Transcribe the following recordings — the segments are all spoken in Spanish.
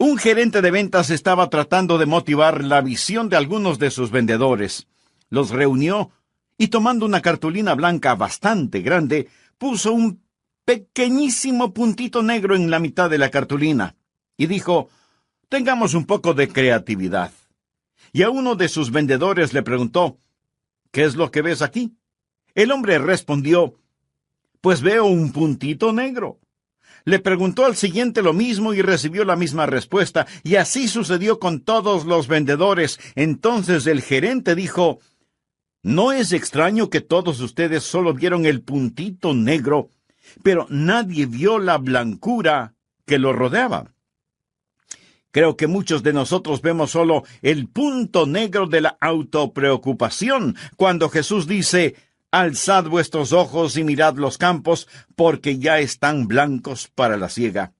Un gerente de ventas estaba tratando de motivar la visión de algunos de sus vendedores. Los reunió y, tomando una cartulina blanca bastante grande, puso un pequeñísimo puntito negro en la mitad de la cartulina y dijo: «Tengamos un poco de creatividad». Y a uno de sus vendedores le preguntó: «¿Qué es lo que ves aquí?». El hombre respondió: «Pues veo un puntito negro». Le preguntó al siguiente lo mismo y recibió la misma respuesta, y así sucedió con todos los vendedores. Entonces el gerente dijo: «No es extraño que todos ustedes solo vieron el puntito negro, pero nadie vio la blancura que lo rodeaba». Creo que muchos de nosotros vemos solo el punto negro de la autopreocupación, cuando Jesús dice: «Alzad vuestros ojos y mirad los campos, porque ya están blancos para la siega».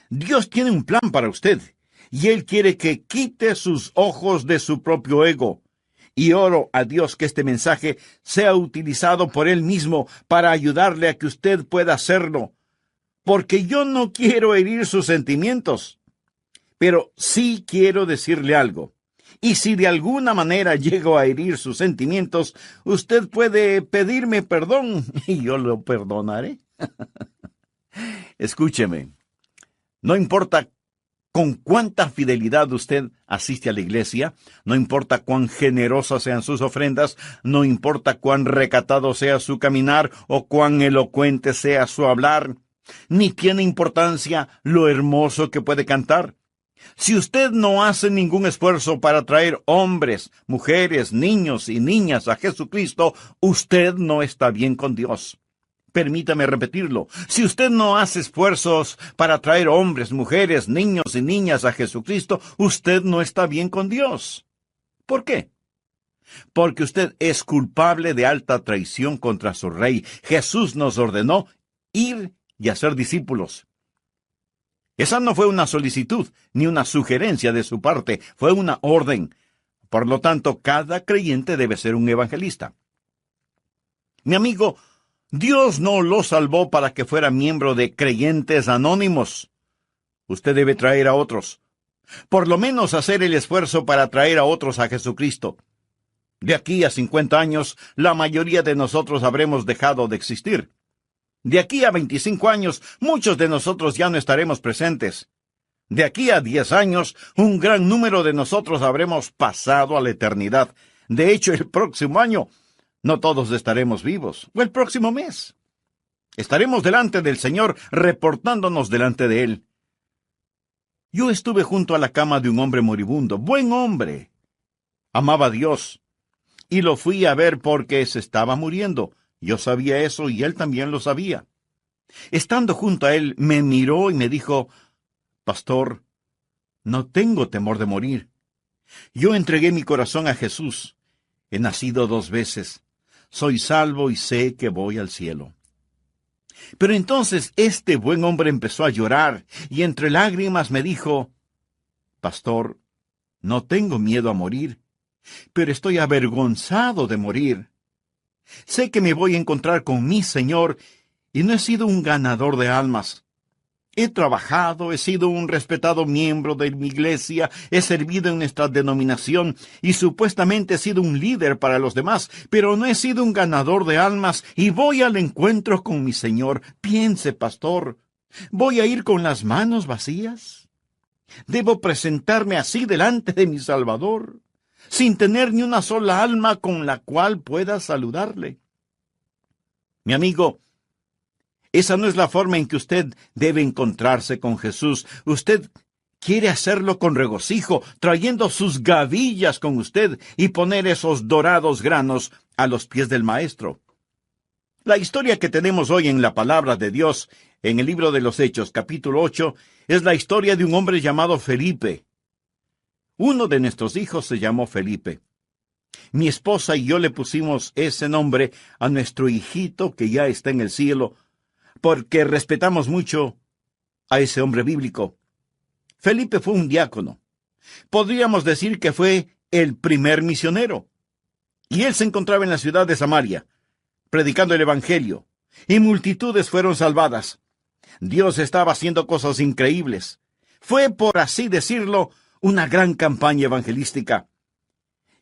Dios tiene un plan para usted, y Él quiere que quite sus ojos de su propio ego. Y oro a Dios que este mensaje sea utilizado por Él mismo para ayudarle a que usted pueda hacerlo, porque yo no quiero herir sus sentimientos, pero sí quiero decirle algo. Y si de alguna manera llego a herir sus sentimientos, usted puede pedirme perdón y yo lo perdonaré. Escúcheme, no importa con cuánta fidelidad usted asiste a la iglesia, no importa cuán generosas sean sus ofrendas, no importa cuán recatado sea su caminar o cuán elocuente sea su hablar, ni tiene importancia lo hermoso que puede cantar. Si usted no hace ningún esfuerzo para traer hombres, mujeres, niños y niñas a Jesucristo, usted no está bien con Dios. Permítame repetirlo. Si usted no hace esfuerzos para traer hombres, mujeres, niños y niñas a Jesucristo, usted no está bien con Dios. ¿Por qué? Porque usted es culpable de alta traición contra su Rey. Jesús nos ordenó ir y hacer discípulos. Esa no fue una solicitud, ni una sugerencia de su parte, fue una orden. Por lo tanto, cada creyente debe ser un evangelista. Mi amigo, Dios no lo salvó para que fuera miembro de Creyentes Anónimos. Usted debe traer a otros. Por lo menos hacer el esfuerzo para traer a otros a Jesucristo. De aquí a 50 años, la mayoría de nosotros habremos dejado de existir. De aquí a 25 años, muchos de nosotros ya no estaremos presentes. De aquí a 10 años, un gran número de nosotros habremos pasado a la eternidad. De hecho, el próximo año, no todos estaremos vivos. O el próximo mes. Estaremos delante del Señor, reportándonos delante de Él. Yo estuve junto a la cama de un hombre moribundo, buen hombre. Amaba a Dios. Y lo fui a ver porque se estaba muriendo. Yo sabía eso y él también lo sabía. Estando junto a él, me miró y me dijo: «Pastor, no tengo temor de morir. Yo entregué mi corazón a Jesús. He nacido 2 veces. Soy salvo y sé que voy al cielo». Pero entonces este buen hombre empezó a llorar y entre lágrimas me dijo: «Pastor, no tengo miedo a morir, pero estoy avergonzado de morir. Sé que me voy a encontrar con mi Señor y no he sido un ganador de almas. He trabajado, he sido un respetado miembro de mi iglesia, he servido en nuestra denominación y supuestamente he sido un líder para los demás, pero no he sido un ganador de almas y voy al encuentro con mi Señor. Piense, pastor, ¿voy a ir con las manos vacías? ¿Debo presentarme así delante de mi Salvador, sin tener ni una sola alma con la cual pueda saludarle? Mi amigo, esa no es la forma en que usted debe encontrarse con Jesús. Usted quiere hacerlo con regocijo, trayendo sus gavillas con usted y poner esos dorados granos a los pies del Maestro. La historia que tenemos hoy en la palabra de Dios, en el libro de los Hechos, capítulo 8, es la historia de un hombre llamado Felipe. Uno de nuestros hijos se llamó Felipe. Mi esposa y yo le pusimos ese nombre a nuestro hijito que ya está en el cielo, porque respetamos mucho a ese hombre bíblico. Felipe fue un diácono. Podríamos decir que fue el primer misionero. Y él se encontraba en la ciudad de Samaria, predicando el Evangelio, y multitudes fueron salvadas. Dios estaba haciendo cosas increíbles. Fue, por así decirlo, una gran campaña evangelística.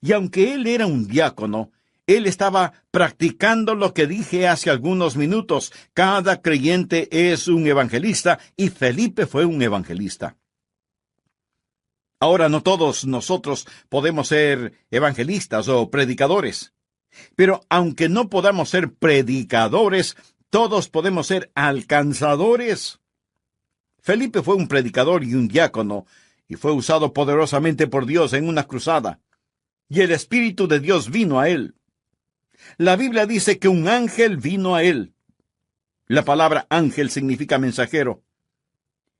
Y aunque él era un diácono, él estaba practicando lo que dije hace algunos minutos. Cada creyente es un evangelista y Felipe fue un evangelista. Ahora, no todos nosotros podemos ser evangelistas o predicadores. Pero aunque no podamos ser predicadores, todos podemos ser alcanzadores. Felipe fue un predicador y un diácono, y fue usado poderosamente por Dios en una cruzada. Y el Espíritu de Dios vino a él. La Biblia dice que un ángel vino a él. La palabra ángel significa mensajero.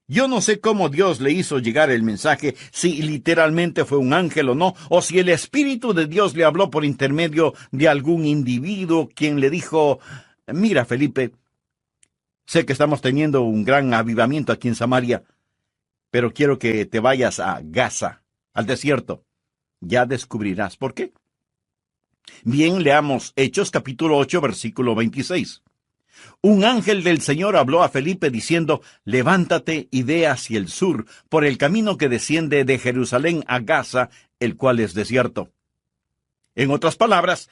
Yo no sé cómo Dios le hizo llegar el mensaje, si literalmente fue un ángel o no, o si el Espíritu de Dios le habló por intermedio de algún individuo quien le dijo: mira, Felipe, sé que estamos teniendo un gran avivamiento aquí en Samaria, pero quiero que te vayas a Gaza, al desierto. Ya descubrirás por qué. Bien, leamos Hechos capítulo 8, versículo 26. Un ángel del Señor habló a Felipe diciendo: levántate y ve hacia el sur, por el camino que desciende de Jerusalén a Gaza, el cual es desierto. En otras palabras,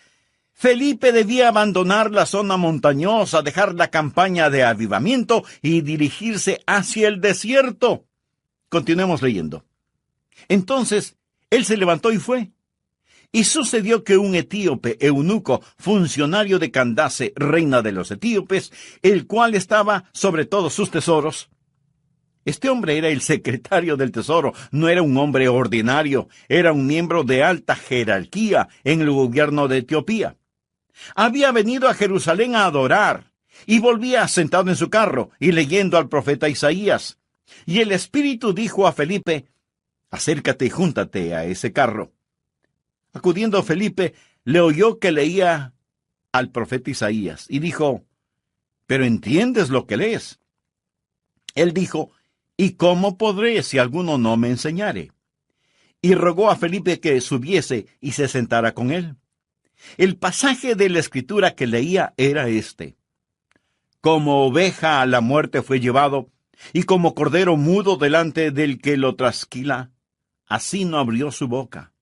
Felipe debía abandonar la zona montañosa, dejar la campaña de avivamiento y dirigirse hacia el desierto. Continuemos leyendo. Entonces, él se levantó y fue. Y sucedió que un etíope eunuco, funcionario de Candace, reina de los etíopes, el cual estaba sobre todos sus tesoros. Este hombre era el secretario del tesoro, no era un hombre ordinario, era un miembro de alta jerarquía en el gobierno de Etiopía. Había venido a Jerusalén a adorar, y volvía sentado en su carro y leyendo al profeta Isaías. Y el Espíritu dijo a Felipe: acércate y júntate a ese carro. Acudiendo Felipe, le oyó que leía al profeta Isaías, y dijo: ¿pero entiendes lo que lees? Él dijo: ¿y cómo podré si alguno no me enseñare? Y rogó a Felipe que subiese y se sentara con él. El pasaje de la Escritura que leía era este: como oveja a la muerte fue llevado, y como cordero mudo delante del que lo trasquila, así no abrió su boca.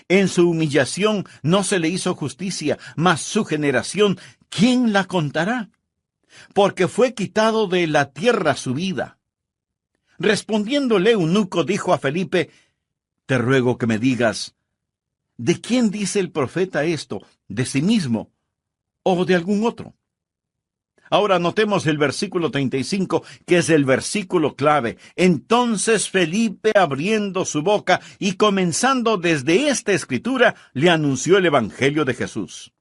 En su humillación no se le hizo justicia, mas su generación, ¿quién la contará? Porque fue quitado de la tierra su vida. Respondiéndole eunuco dijo a Felipe: te ruego que me digas, ¿de quién dice el profeta esto? ¿De sí mismo o de algún otro? Ahora notemos el versículo 35, que es el versículo clave. Entonces Felipe, abriendo su boca y comenzando desde esta escritura, le anunció el evangelio de Jesús.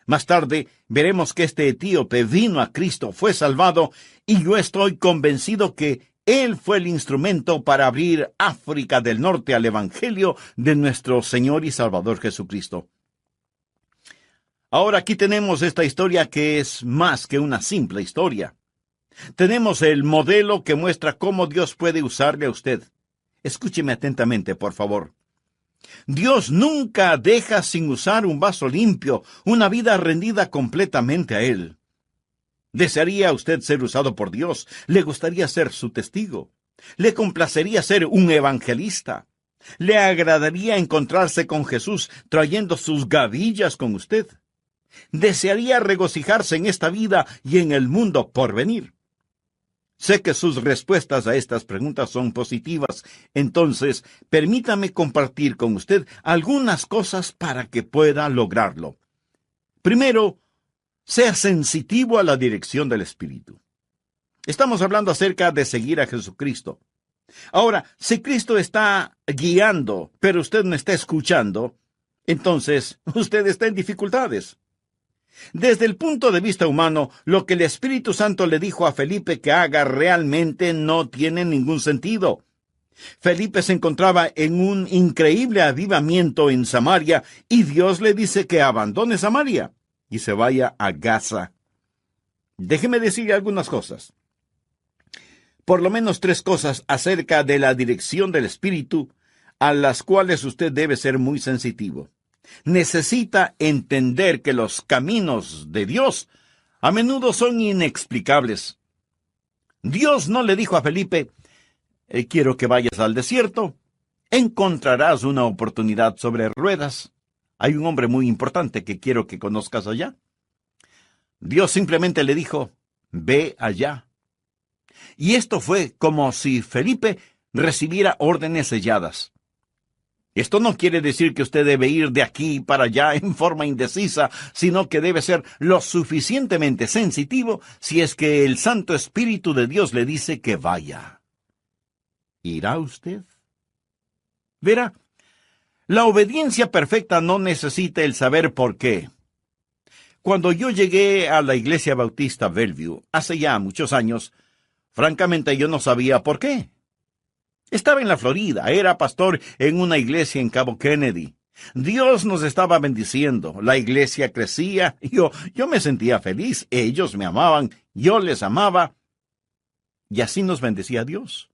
Más tarde veremos que este etíope vino a Cristo, fue salvado, y yo estoy convencido que él fue el instrumento para abrir África del Norte al evangelio de nuestro Señor y Salvador Jesucristo. Ahora aquí tenemos esta historia que es más que una simple historia. Tenemos el modelo que muestra cómo Dios puede usarle a usted. Escúcheme atentamente, por favor. Dios nunca deja sin usar un vaso limpio, una vida rendida completamente a Él. ¿Desearía usted ser usado por Dios? ¿Le gustaría ser su testigo? ¿Le complacería ser un evangelista? ¿Le agradaría encontrarse con Jesús trayendo sus gavillas con usted? ¿Desearía regocijarse en esta vida y en el mundo por venir? Sé que sus respuestas a estas preguntas son positivas, entonces permítame compartir con usted algunas cosas para que pueda lograrlo. Primero, sea sensitivo a la dirección del Espíritu. Estamos hablando acerca de seguir a Jesucristo. Ahora, si Cristo está guiando, pero usted no está escuchando, entonces usted está en dificultades. Desde el punto de vista humano, lo que el Espíritu Santo le dijo a Felipe que haga realmente no tiene ningún sentido. Felipe se encontraba en un increíble avivamiento en Samaria y Dios le dice que abandone Samaria y se vaya a Gaza. Déjeme decirle algunas cosas. Por lo menos 3 cosas acerca de la dirección del Espíritu a las cuales usted debe ser muy sensitivo. Necesita entender que los caminos de Dios a menudo son inexplicables. Dios no le dijo a Felipe: quiero que vayas al desierto. Encontrarás una oportunidad sobre ruedas. Hay un hombre muy importante que quiero que conozcas allá. Dios simplemente le dijo, ve allá. Y esto fue como si Felipe recibiera órdenes selladas. Esto no quiere decir que usted debe ir de aquí para allá en forma indecisa, sino que debe ser lo suficientemente sensitivo si es que el Santo Espíritu de Dios le dice que vaya. ¿Irá usted? Verá, la obediencia perfecta no necesita el saber por qué. Cuando yo llegué a la Iglesia Bautista Bellevue, hace ya muchos años, francamente yo no sabía por qué. Estaba en la Florida, era pastor en una iglesia en Cabo Kennedy. Dios nos estaba bendiciendo, la iglesia crecía, yo me sentía feliz, ellos me amaban, yo les amaba, y así nos bendecía Dios.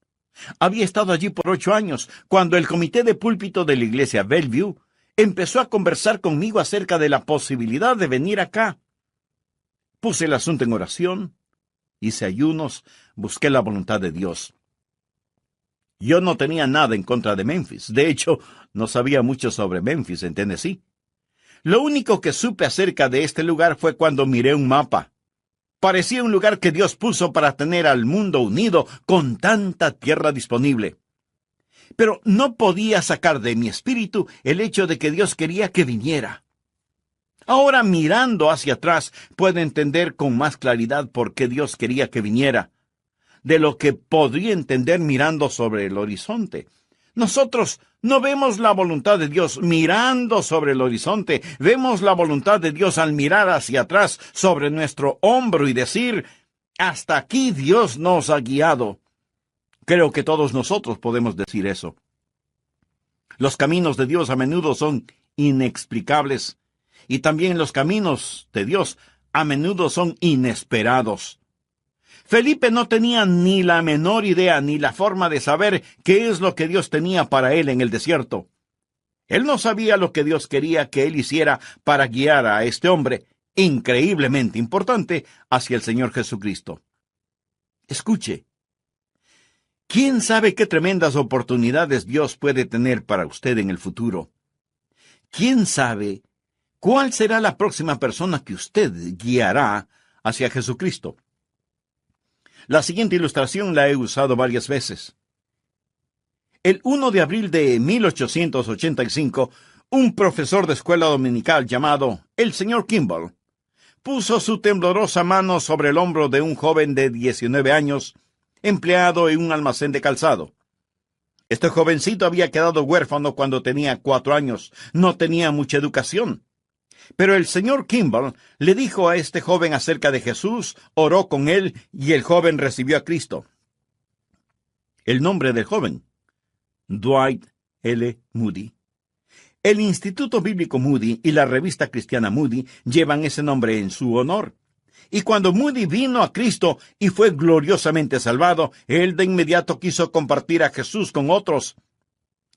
Había estado allí por 8 años, cuando el comité de púlpito de la iglesia Bellevue empezó a conversar conmigo acerca de la posibilidad de venir acá. Puse el asunto en oración, hice ayunos, busqué la voluntad de Dios. Yo no tenía nada en contra de Memphis. De hecho, no sabía mucho sobre Memphis en Tennessee. Lo único que supe acerca de este lugar fue cuando miré un mapa. Parecía un lugar que Dios puso para tener al mundo unido con tanta tierra disponible. Pero no podía sacar de mi espíritu el hecho de que Dios quería que viniera. Ahora, mirando hacia atrás, puedo entender con más claridad por qué Dios quería que viniera, de lo que podría entender mirando sobre el horizonte. Nosotros no vemos la voluntad de Dios mirando sobre el horizonte, vemos la voluntad de Dios al mirar hacia atrás sobre nuestro hombro y decir, hasta aquí Dios nos ha guiado. Creo que todos nosotros podemos decir eso. Los caminos de Dios a menudo son inexplicables, y también los caminos de Dios a menudo son inesperados. Felipe no tenía ni la menor idea ni la forma de saber qué es lo que Dios tenía para él en el desierto. Él no sabía lo que Dios quería que él hiciera para guiar a este hombre, increíblemente importante, hacia el Señor Jesucristo. Escuche. ¿Quién sabe qué tremendas oportunidades Dios puede tener para usted en el futuro? ¿Quién sabe cuál será la próxima persona que usted guiará hacia Jesucristo? La siguiente ilustración la he usado varias veces. El 1 de abril de 1885, un profesor de escuela dominical llamado el señor Kimball puso su temblorosa mano sobre el hombro de un joven de 19 años, empleado en un almacén de calzado. Este jovencito había quedado huérfano cuando tenía 4 años. No tenía mucha educación. Pero el señor Kimball le dijo a este joven acerca de Jesús, oró con él y el joven recibió a Cristo. El nombre del joven, Dwight L. Moody. El Instituto Bíblico Moody y la revista cristiana Moody llevan ese nombre en su honor. Y cuando Moody vino a Cristo y fue gloriosamente salvado, él de inmediato quiso compartir a Jesús con otros.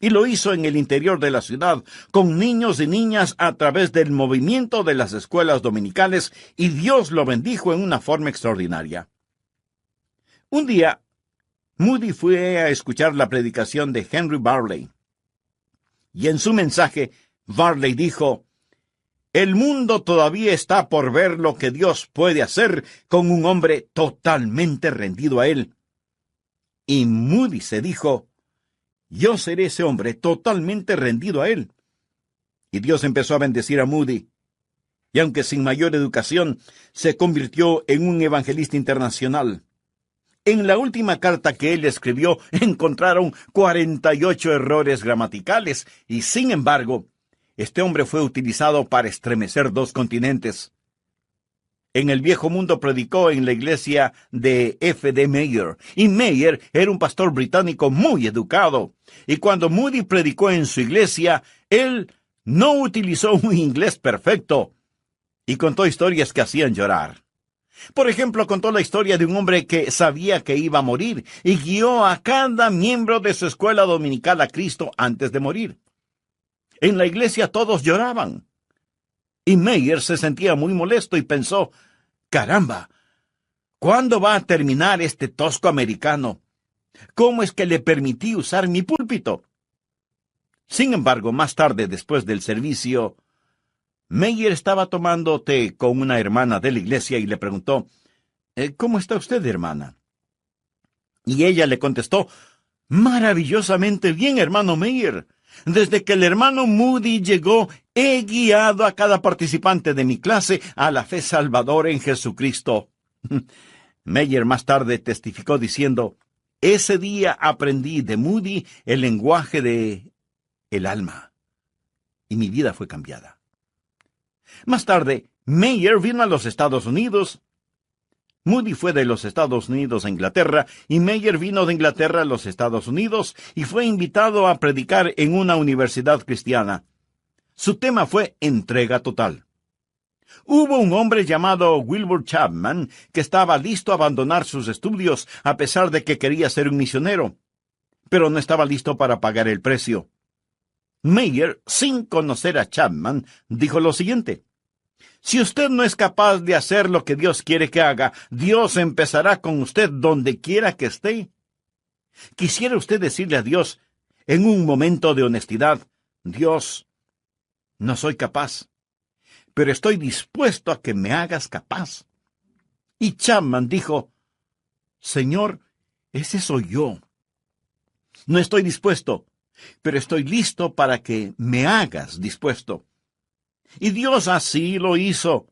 Y lo hizo en el interior de la ciudad, con niños y niñas a través del movimiento de las escuelas dominicales, y Dios lo bendijo en una forma extraordinaria. Un día, Moody fue a escuchar la predicación de Henry Barley. Y en su mensaje, Barley dijo, «El mundo todavía está por ver lo que Dios puede hacer con un hombre totalmente rendido a Él». Y Moody se dijo, «Yo seré ese hombre totalmente rendido a Él». Y Dios empezó a bendecir a Moody. Y aunque sin mayor educación, se convirtió en un evangelista internacional. En la última carta que él escribió, encontraron 48 errores gramaticales, y sin embargo, este hombre fue utilizado para estremecer 2 continentes. En el viejo mundo predicó en la iglesia de F. D. Meyer, y Meyer era un pastor británico muy educado. Y cuando Moody predicó en su iglesia, él no utilizó un inglés perfecto, y contó historias que hacían llorar. Por ejemplo, contó la historia de un hombre que sabía que iba a morir, y guió a cada miembro de su escuela dominical a Cristo antes de morir. En la iglesia todos lloraban. Y Meyer se sentía muy molesto y pensó, «Caramba, ¿cuándo va a terminar este tosco americano? ¿Cómo es que le permití usar mi púlpito? Sin embargo, más tarde, después del servicio, Meyer estaba tomando té con una hermana de la iglesia y le preguntó, ¿cómo está usted, hermana? Y ella le contestó, maravillosamente bien, hermano Meyer. Desde que el hermano Moody llegó, he guiado a cada participante de mi clase a la fe salvadora en Jesucristo. Meyer más tarde testificó diciendo, ese día aprendí de Moody el lenguaje de el alma, y mi vida fue cambiada. Más tarde, Meyer vino a los Estados Unidos. Moody fue de los Estados Unidos a Inglaterra, y Meyer vino de Inglaterra a los Estados Unidos y fue invitado a predicar en una universidad cristiana. Su tema fue entrega total. Hubo un hombre llamado Wilbur Chapman que estaba listo a abandonar sus estudios a pesar de que quería ser un misionero, pero no estaba listo para pagar el precio. Meyer, sin conocer a Chapman, dijo lo siguiente: si usted no es capaz de hacer lo que Dios quiere que haga, Dios empezará con usted donde quiera que esté. ¿Quisiera usted decirle a Dios, en un momento de honestidad, Dios, no soy capaz, pero estoy dispuesto a que me hagas capaz? Y Chapman dijo, Señor, ese soy yo. No estoy dispuesto, pero estoy listo para que me hagas dispuesto. Y Dios así lo hizo.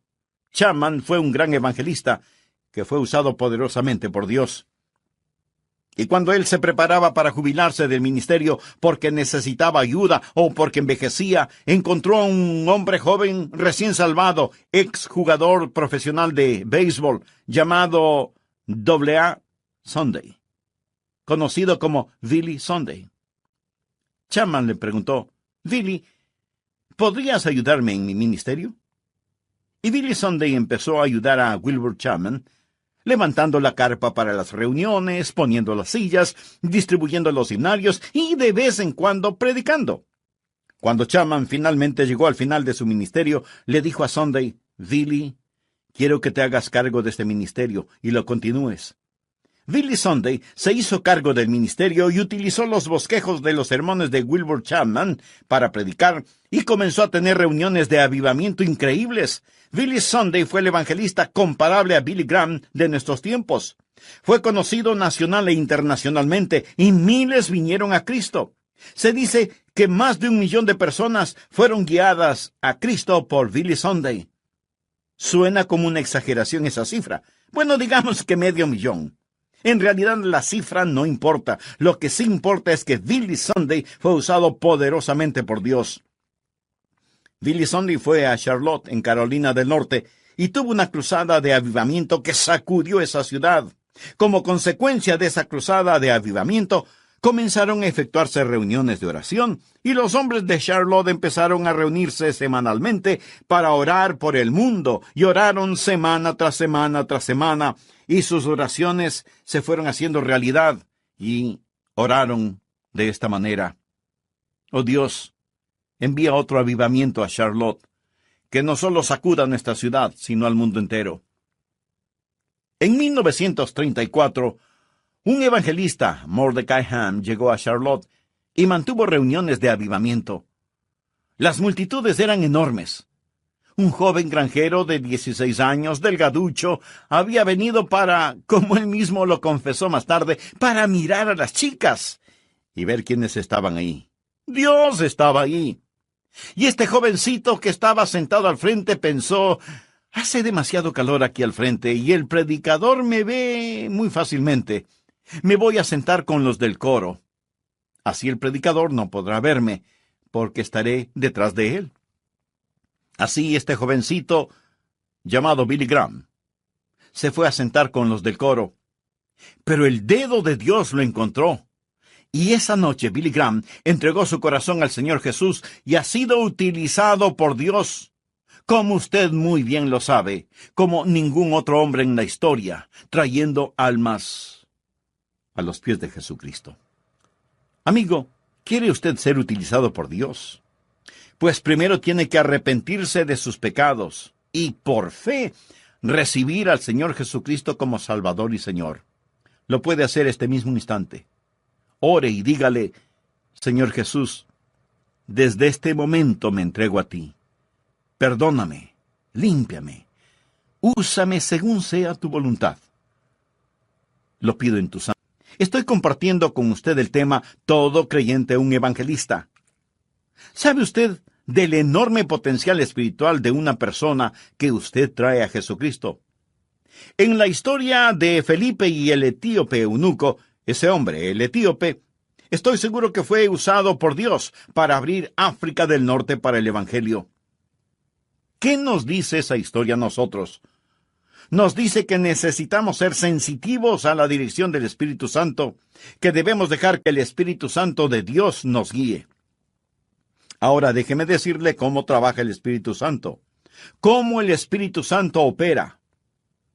Chapman fue un gran evangelista que fue usado poderosamente por Dios. Y cuando él se preparaba para jubilarse del ministerio porque necesitaba ayuda o porque envejecía, encontró a un hombre joven recién salvado, exjugador profesional de béisbol, llamado A. Sunday, conocido como Billy Sunday. Chapman le preguntó, Billy, ¿podrías ayudarme en mi ministerio? Y Billy Sunday empezó a ayudar a Wilbur Chapman, levantando la carpa para las reuniones, poniendo las sillas, distribuyendo los himnarios y de vez en cuando predicando. Cuando Chapman finalmente llegó al final de su ministerio, le dijo a Sunday, Billy, quiero que te hagas cargo de este ministerio y lo continúes. Billy Sunday se hizo cargo del ministerio y utilizó los bosquejos de los sermones de Wilbur Chapman para predicar y comenzó a tener reuniones de avivamiento increíbles. Billy Sunday fue el evangelista comparable a Billy Graham de nuestros tiempos. Fue conocido nacional e internacionalmente y miles vinieron a Cristo. Se dice que más de 1 millón de personas fueron guiadas a Cristo por Billy Sunday. Suena como una exageración esa cifra. Bueno, digamos que 500,000. En realidad la cifra no importa. Lo que sí importa es que Billy Sunday fue usado poderosamente por Dios. Billy Sunday fue a Charlotte, en Carolina del Norte, y tuvo una cruzada de avivamiento que sacudió esa ciudad. Como consecuencia de esa cruzada de avivamiento, comenzaron a efectuarse reuniones de oración, y los hombres de Charlotte empezaron a reunirse semanalmente para orar por el mundo, y oraron semana tras semana tras semana, y sus oraciones se fueron haciendo realidad, y oraron de esta manera. Oh Dios, envía otro avivamiento a Charlotte, que no solo sacuda nuestra ciudad, sino al mundo entero. En 1934, un evangelista, Mordecai Ham, llegó a Charlotte y mantuvo reuniones de avivamiento. Las multitudes eran enormes. Un joven granjero de 16 años, delgaducho, había venido para, como él mismo lo confesó más tarde, para mirar a las chicas y ver quiénes estaban ahí. Dios estaba ahí. Y este jovencito que estaba sentado al frente pensó, hace demasiado calor aquí al frente y el predicador me ve muy fácilmente. Me voy a sentar con los del coro. Así el predicador no podrá verme, porque estaré detrás de él. Así este jovencito, llamado Billy Graham, se fue a sentar con los del coro. Pero el dedo de Dios lo encontró. Y esa noche Billy Graham entregó su corazón al Señor Jesús y ha sido utilizado por Dios, como usted muy bien lo sabe, como ningún otro hombre en la historia, trayendo almas a los pies de Jesucristo. Amigo, ¿quiere usted ser utilizado por Dios? Pues primero tiene que arrepentirse de sus pecados y, por fe, recibir al Señor Jesucristo como Salvador y Señor. Lo puede hacer este mismo instante. ore y dígale: Señor Jesús, desde este momento me entrego a ti. Perdóname, límpiame, úsame según sea tu voluntad. Lo pido en tu santo. Estoy compartiendo con usted el tema Todo creyente un evangelista. ¿Sabe usted del enorme potencial espiritual de una persona que usted trae a Jesucristo? En la historia de Felipe y el etíope eunuco, ese hombre, el etíope, estoy seguro que fue usado por Dios para abrir África del Norte para el Evangelio. ¿Qué nos dice esa historia a nosotros? Nos dice que necesitamos ser sensitivos a la dirección del Espíritu Santo, que debemos dejar que el Espíritu Santo de Dios nos guíe. Ahora déjeme decirle cómo trabaja el Espíritu Santo, cómo el Espíritu Santo opera.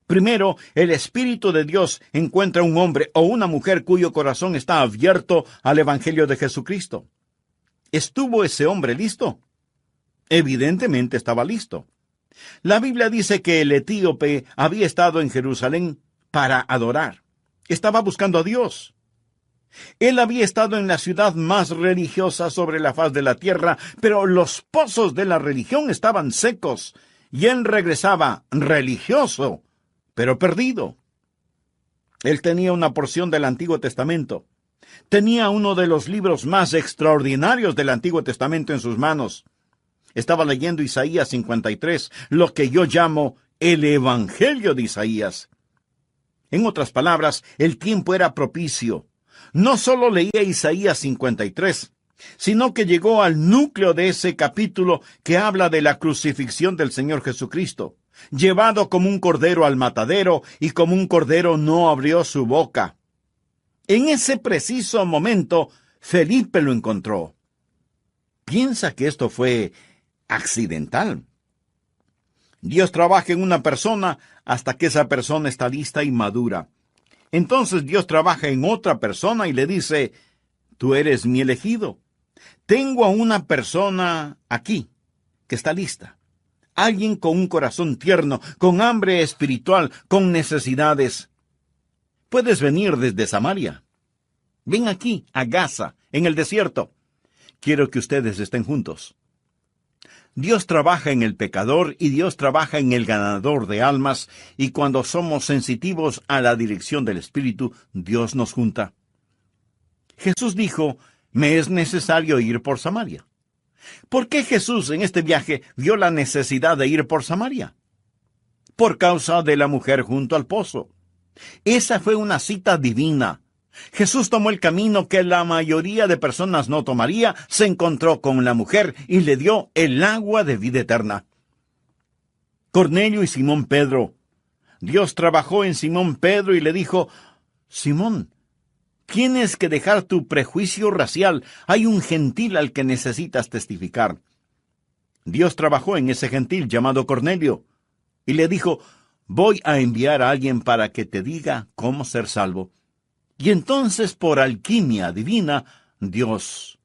Primero, el Espíritu de Dios encuentra un hombre o una mujer cuyo corazón está abierto al Evangelio de Jesucristo. ¿Estuvo ese hombre listo? Evidentemente estaba listo. La Biblia dice que el etíope había estado en Jerusalén para adorar. Estaba buscando a Dios. Él había estado en la ciudad más religiosa sobre la faz de la tierra, pero los pozos de la religión estaban secos, y él regresaba religioso, pero perdido. Él tenía una porción del Antiguo Testamento. Tenía uno de los libros más extraordinarios del Antiguo Testamento en sus manos. Estaba leyendo Isaías 53, lo que yo llamo el Evangelio de Isaías. En otras palabras, el tiempo era propicio. No solo leía Isaías 53, sino que llegó al núcleo de ese capítulo que habla de la crucifixión del Señor Jesucristo, llevado como un cordero al matadero, y como un cordero no abrió su boca. En ese preciso momento, Felipe lo encontró. ¿Piensa que esto fue accidental? Dios trabaja en una persona hasta que esa persona está lista y madura. Entonces Dios trabaja en otra persona y le dice: tú eres mi elegido. Tengo a una persona aquí que está lista. Alguien con un corazón tierno, con hambre espiritual, con necesidades. Puedes venir desde Samaria. Ven aquí, a Gaza, en el desierto. Quiero que ustedes estén juntos. Dios trabaja en el pecador y Dios trabaja en el ganador de almas, y cuando somos sensitivos a la dirección del Espíritu, Dios nos junta. Jesús dijo: me es necesario ir por Samaria. ¿Por qué Jesús en este viaje vio la necesidad de ir por Samaria? Por causa de la mujer junto al pozo. Esa fue una cita divina. Jesús tomó el camino que la mayoría de personas no tomaría, se encontró con la mujer y le dio el agua de vida eterna. Cornelio y Simón Pedro. Dios trabajó en Simón Pedro y le dijo: Simón, tienes que dejar tu prejuicio racial. Hay un gentil al que necesitas testificar. Dios trabajó en ese gentil llamado Cornelio y le dijo: voy a enviar a alguien para que te diga cómo ser salvo. Y entonces, por alquimia divina, Dios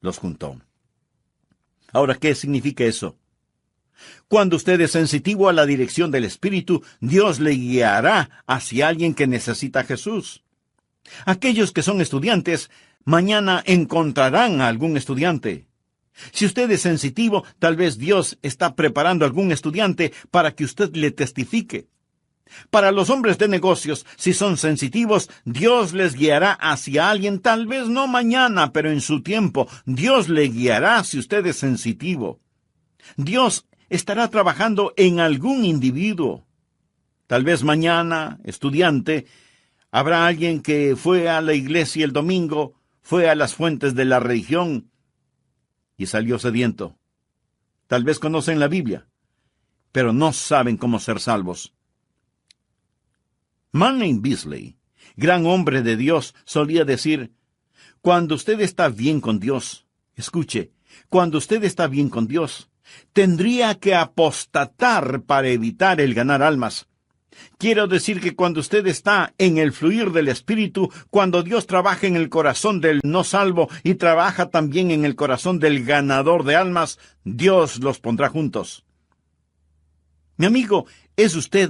los juntó. Ahora, ¿qué significa eso? Cuando usted es sensitivo a la dirección del Espíritu, Dios le guiará hacia alguien que necesita a Jesús. Aquellos que son estudiantes, mañana encontrarán a algún estudiante. Si usted es sensitivo, tal vez Dios está preparando a algún estudiante para que usted le testifique. Para los hombres de negocios, si son sensitivos, Dios les guiará hacia alguien, tal vez no mañana, pero en su tiempo. Dios le guiará si usted es sensitivo. Dios estará trabajando en algún individuo. Tal vez mañana, estudiante, habrá alguien que fue a la iglesia el domingo, fue a las fuentes de la religión y salió sediento. Tal vez conocen la Biblia, pero no saben cómo ser salvos. Manley Beasley, gran hombre de Dios, solía decir: cuando usted está bien con Dios, escuche, cuando usted está bien con Dios, tendría que apostatar para evitar el ganar almas. Quiero decir que cuando usted está en el fluir del Espíritu, cuando Dios trabaja en el corazón del no salvo y trabaja también en el corazón del ganador de almas, Dios los pondrá juntos. Mi amigo, ¿es usted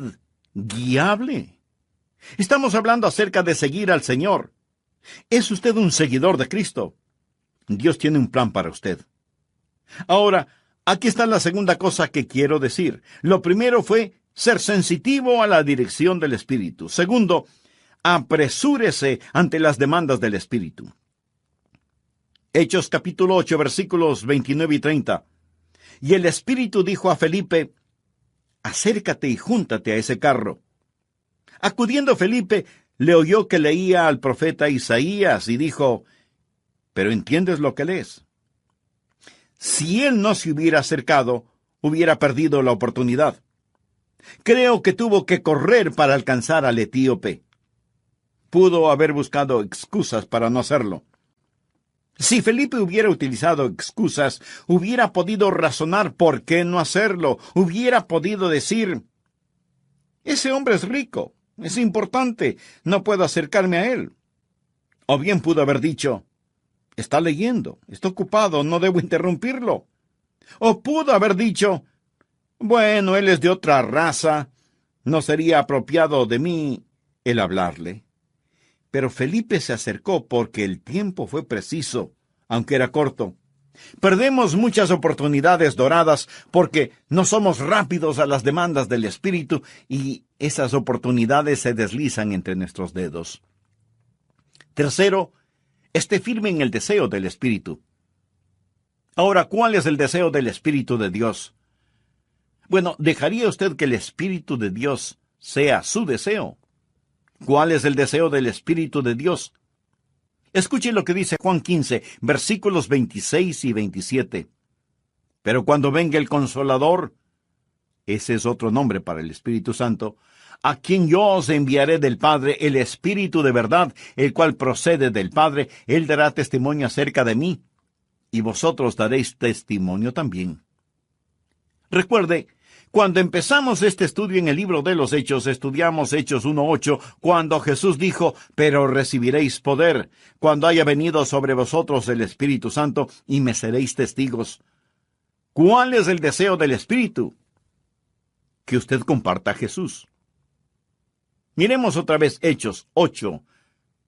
guiable? Estamos hablando acerca de seguir al Señor. ¿Es usted un seguidor de Cristo? Dios tiene un plan para usted. Ahora, aquí está la segunda cosa que quiero decir. Lo primero fue ser sensitivo a la dirección del Espíritu. Segundo, apresúrese ante las demandas del Espíritu. Hechos capítulo 8, versículos 29 y 30. Y el Espíritu dijo a Felipe: acércate y júntate a ese carro. Acudiendo Felipe, le oyó que leía al profeta Isaías y dijo: ¿pero entiendes lo que lees? Si él no se hubiera acercado, hubiera perdido la oportunidad. Creo que tuvo que correr para alcanzar al etíope. Pudo haber buscado excusas para no hacerlo. Si Felipe hubiera utilizado excusas, hubiera podido razonar por qué no hacerlo. Hubiera podido decir: ese hombre es rico, es importante, no puedo acercarme a él. O bien pudo haber dicho: está leyendo, está ocupado, no debo interrumpirlo. O pudo haber dicho: bueno, él es de otra raza, no sería apropiado de mí el hablarle. Pero Felipe se acercó porque el tiempo fue preciso, aunque era corto. Perdemos muchas oportunidades doradas porque no somos rápidos a las demandas del Espíritu y esas oportunidades se deslizan entre nuestros dedos. Tercero, esté firme en el deseo del Espíritu. Ahora, ¿cuál es el deseo del Espíritu de Dios? Bueno, ¿dejaría usted que el Espíritu de Dios sea su deseo? ¿Cuál es el deseo del Espíritu de Dios? Escuche lo que dice Juan 15, versículos 26 y 27. Pero cuando venga el Consolador, ese es otro nombre para el Espíritu Santo, a quien yo os enviaré del Padre, el Espíritu de verdad, el cual procede del Padre, él dará testimonio acerca de mí, y vosotros daréis testimonio también. Recuerde, cuando empezamos este estudio en el libro de los Hechos, estudiamos Hechos 1:8, cuando Jesús dijo: pero recibiréis poder cuando haya venido sobre vosotros el Espíritu Santo, y me seréis testigos. ¿Cuál es el deseo del Espíritu? Que usted comparta a Jesús. Miremos otra vez Hechos 8,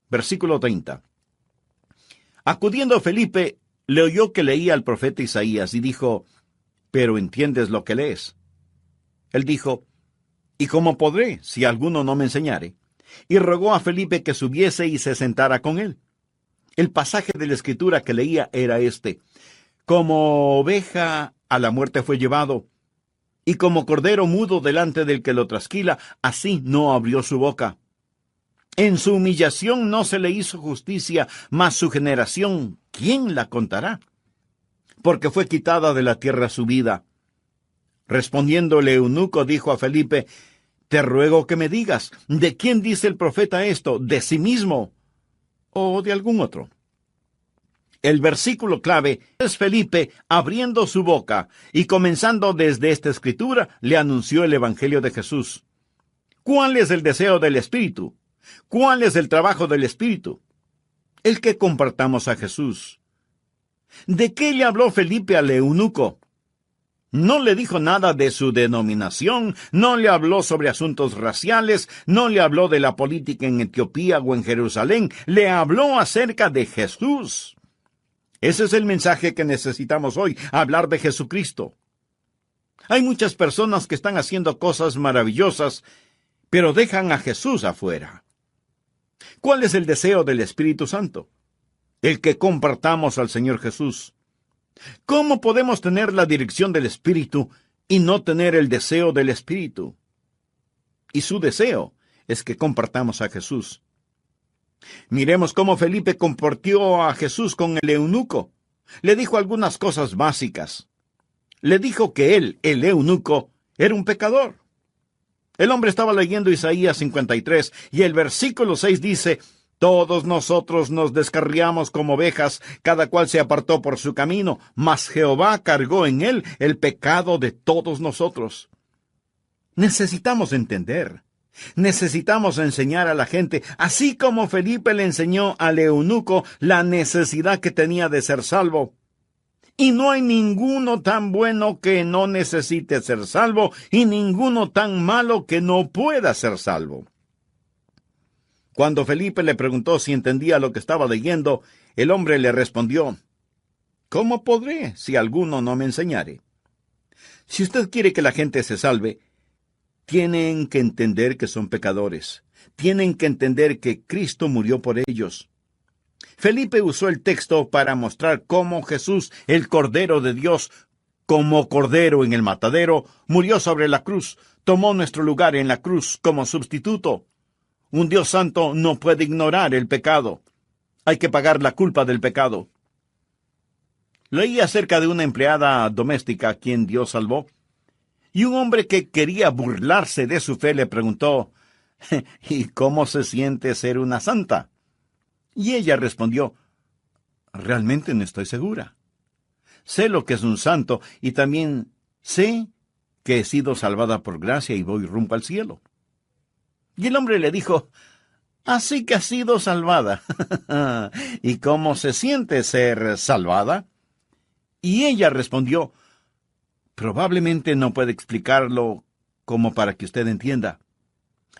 versículo 30. Acudiendo Felipe, le oyó que leía al profeta Isaías y dijo: ¿pero entiendes lo que lees? Él dijo: ¿y cómo podré, si alguno no me enseñare? Y rogó a Felipe que subiese y se sentara con él. El pasaje de la Escritura que leía era este: como oveja a la muerte fue llevado, y como cordero mudo delante del que lo trasquila, así no abrió su boca. En su humillación no se le hizo justicia, mas su generación, ¿quién la contará? Porque fue quitada de la tierra su vida. Respondiendo el eunuco, dijo a Felipe: te ruego que me digas, ¿de quién dice el profeta esto? ¿De sí mismo o de algún otro? El versículo clave es Felipe abriendo su boca y comenzando desde esta escritura, le anunció el Evangelio de Jesús. ¿Cuál es el deseo del Espíritu? ¿Cuál es el trabajo del Espíritu? El que compartamos a Jesús. ¿De qué le habló Felipe al eunuco? No le dijo nada de su denominación, no le habló sobre asuntos raciales, no le habló de la política en Etiopía o en Jerusalén, le habló acerca de Jesús. Ese es el mensaje que necesitamos hoy, hablar de Jesucristo. Hay muchas personas que están haciendo cosas maravillosas, pero dejan a Jesús afuera. ¿Cuál es el deseo del Espíritu Santo? El que compartamos al Señor Jesús. ¿Cómo podemos tener la dirección del Espíritu y no tener el deseo del Espíritu? Y su deseo es que compartamos a Jesús. Miremos cómo Felipe compartió a Jesús con el eunuco. Le dijo algunas cosas básicas. Le dijo que él, el eunuco, era un pecador. El hombre estaba leyendo Isaías 53 y el versículo 6 dice: todos nosotros nos descarriamos como ovejas, cada cual se apartó por su camino, mas Jehová cargó en él el pecado de todos nosotros. Necesitamos entender, necesitamos enseñar a la gente, así como Felipe le enseñó al eunuco la necesidad que tenía de ser salvo. Y no hay ninguno tan bueno que no necesite ser salvo, y ninguno tan malo que no pueda ser salvo. Cuando Felipe le preguntó si entendía lo que estaba leyendo, el hombre le respondió: ¿Cómo podré si alguno no me enseñare? Si usted quiere que la gente se salve, tienen que entender que son pecadores. Tienen que entender que Cristo murió por ellos. Felipe usó el texto para mostrar cómo Jesús, el Cordero de Dios, como Cordero en el matadero, murió sobre la cruz, tomó nuestro lugar en la cruz como sustituto. Un Dios santo no puede ignorar el pecado. Hay que pagar la culpa del pecado. Leí acerca de una empleada doméstica a quien Dios salvó, y un hombre que quería burlarse de su fe le preguntó: ¿y cómo se siente ser una santa? Y ella respondió: realmente no estoy segura. Sé lo que es un santo y también sé que he sido salvada por gracia y voy rumbo al cielo. Y el hombre le dijo: así que has sido salvada. ¿Y cómo se siente ser salvada? Y ella respondió: probablemente no puede explicarlo como para que usted entienda,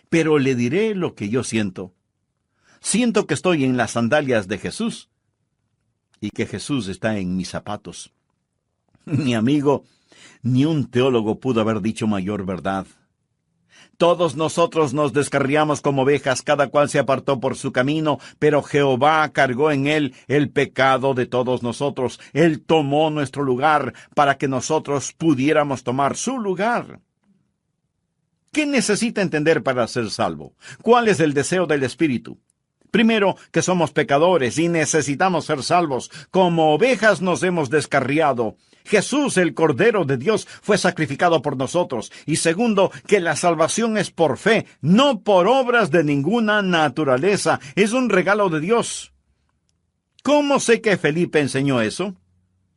pero le diré lo que yo siento. Siento que estoy en las sandalias de Jesús y que Jesús está en mis zapatos. Mi amigo, ni un teólogo pudo haber dicho mayor verdad. Todos nosotros nos descarriamos como ovejas, cada cual se apartó por su camino, pero Jehová cargó en él el pecado de todos nosotros. Él tomó nuestro lugar para que nosotros pudiéramos tomar su lugar. ¿Qué necesita entender para ser salvo? ¿Cuál es el deseo del Espíritu? Primero, que somos pecadores y necesitamos ser salvos. Como ovejas nos hemos descarriado. Jesús, el Cordero de Dios, fue sacrificado por nosotros. Y segundo, que la salvación es por fe, no por obras de ninguna naturaleza. Es un regalo de Dios. ¿Cómo sé que Felipe enseñó eso?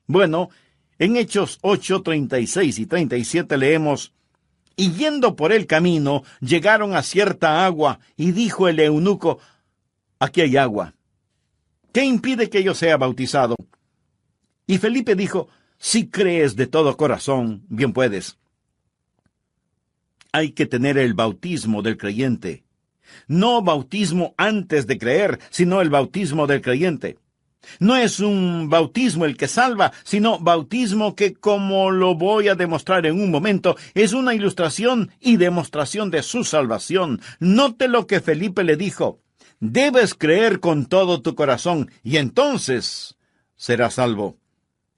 Bueno, en Hechos 8, 36 y 37 leemos: y yendo por el camino, llegaron a cierta agua, y dijo el eunuco: aquí hay agua. ¿Qué impide que yo sea bautizado? Y Felipe dijo: si crees de todo corazón, bien puedes. Hay que tener el bautismo del creyente. No bautismo antes de creer, sino el bautismo del creyente. No es un bautismo el que salva, sino bautismo que, como lo voy a demostrar en un momento, es una ilustración y demostración de su salvación. Note lo que Felipe le dijo: debes creer con todo tu corazón, y entonces serás salvo.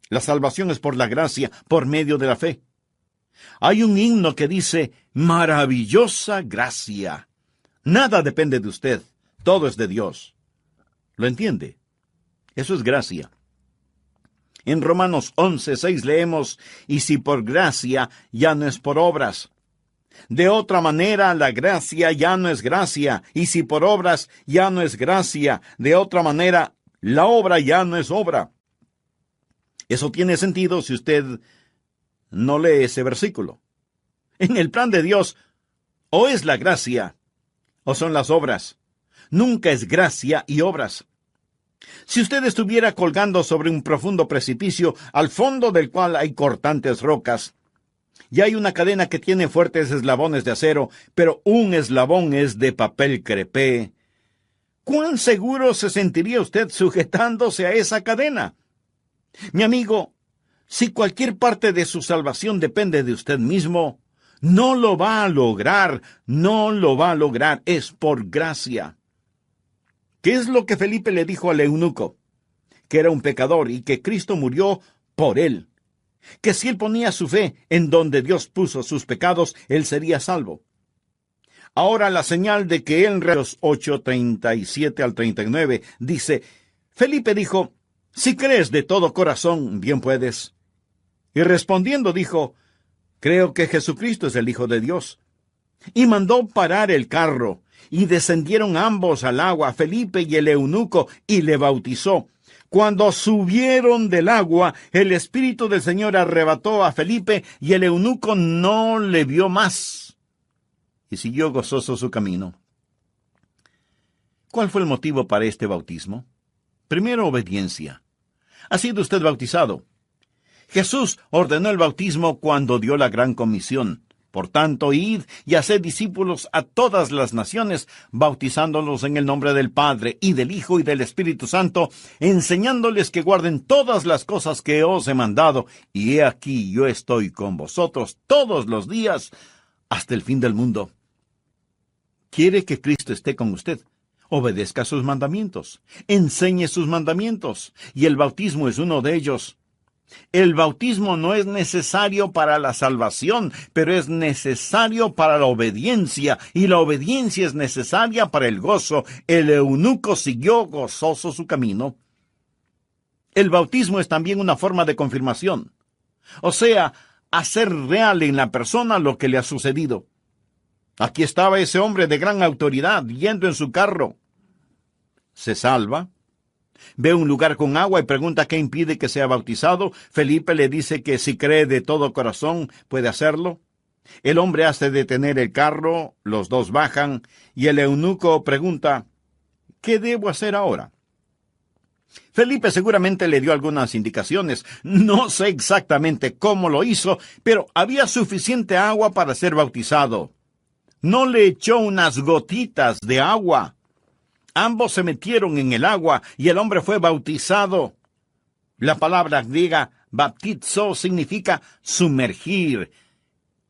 La salvación es por la gracia, por medio de la fe. Hay un himno que dice: maravillosa gracia. Nada depende de usted, todo es de Dios. ¿Lo entiende? Eso es gracia. En Romanos 11:6 leemos: y si por gracia, ya no es por obras. De otra manera, la gracia ya no es gracia, y si por obras, ya no es gracia. De otra manera, la obra ya no es obra. Eso tiene sentido si usted no lee ese versículo. En el plan de Dios, o es la gracia, o son las obras. Nunca es gracia y obras. Si usted estuviera colgando sobre un profundo precipicio, al fondo del cual hay cortantes rocas, y hay una cadena que tiene fuertes eslabones de acero, pero un eslabón es de papel crepé, ¿cuán seguro se sentiría usted sujetándose a esa cadena? Mi amigo, si cualquier parte de su salvación depende de usted mismo, no lo va a lograr, no lo va a lograr, es por gracia. ¿Qué es lo que Felipe le dijo al eunuco? Que era un pecador y que Cristo murió por él. Que si él ponía su fe en donde Dios puso sus pecados, él sería salvo. Ahora la señal de que él, en Hechos 8, 37 al 39, dice: Felipe dijo: si crees de todo corazón, bien puedes. Y respondiendo dijo: creo que Jesucristo es el Hijo de Dios. Y mandó parar el carro, y descendieron ambos al agua, Felipe y el eunuco, y le bautizó. Cuando subieron del agua, el Espíritu del Señor arrebató a Felipe, y el eunuco no le vio más, y siguió gozoso su camino. ¿Cuál fue el motivo para este bautismo? Primero, obediencia. ¿Ha sido usted bautizado? Jesús ordenó el bautismo cuando dio la gran comisión. Por tanto, id y haced discípulos a todas las naciones, bautizándolos en el nombre del Padre, y del Hijo, y del Espíritu Santo, enseñándoles que guarden todas las cosas que os he mandado. Y he aquí, yo estoy con vosotros todos los días, hasta el fin del mundo. ¿Quiere que Cristo esté con usted? Obedezca sus mandamientos, enseñe sus mandamientos, y el bautismo es uno de ellos. El bautismo no es necesario para la salvación, pero es necesario para la obediencia, y la obediencia es necesaria para el gozo. El eunuco siguió gozoso su camino. El bautismo es también una forma de confirmación, o sea, hacer real en la persona lo que le ha sucedido. Aquí estaba ese hombre de gran autoridad, yendo en su carro. Se salva. Ve un lugar con agua y pregunta qué impide que sea bautizado. Felipe le dice que si cree de todo corazón puede hacerlo. El hombre hace detener el carro, los dos bajan, y el eunuco pregunta, ¿qué debo hacer ahora? Felipe seguramente le dio algunas indicaciones. No sé exactamente cómo lo hizo, pero había suficiente agua para ser bautizado. No le echó unas gotitas de agua. Ambos se metieron en el agua y el hombre fue bautizado. La palabra griega baptizo significa sumergir.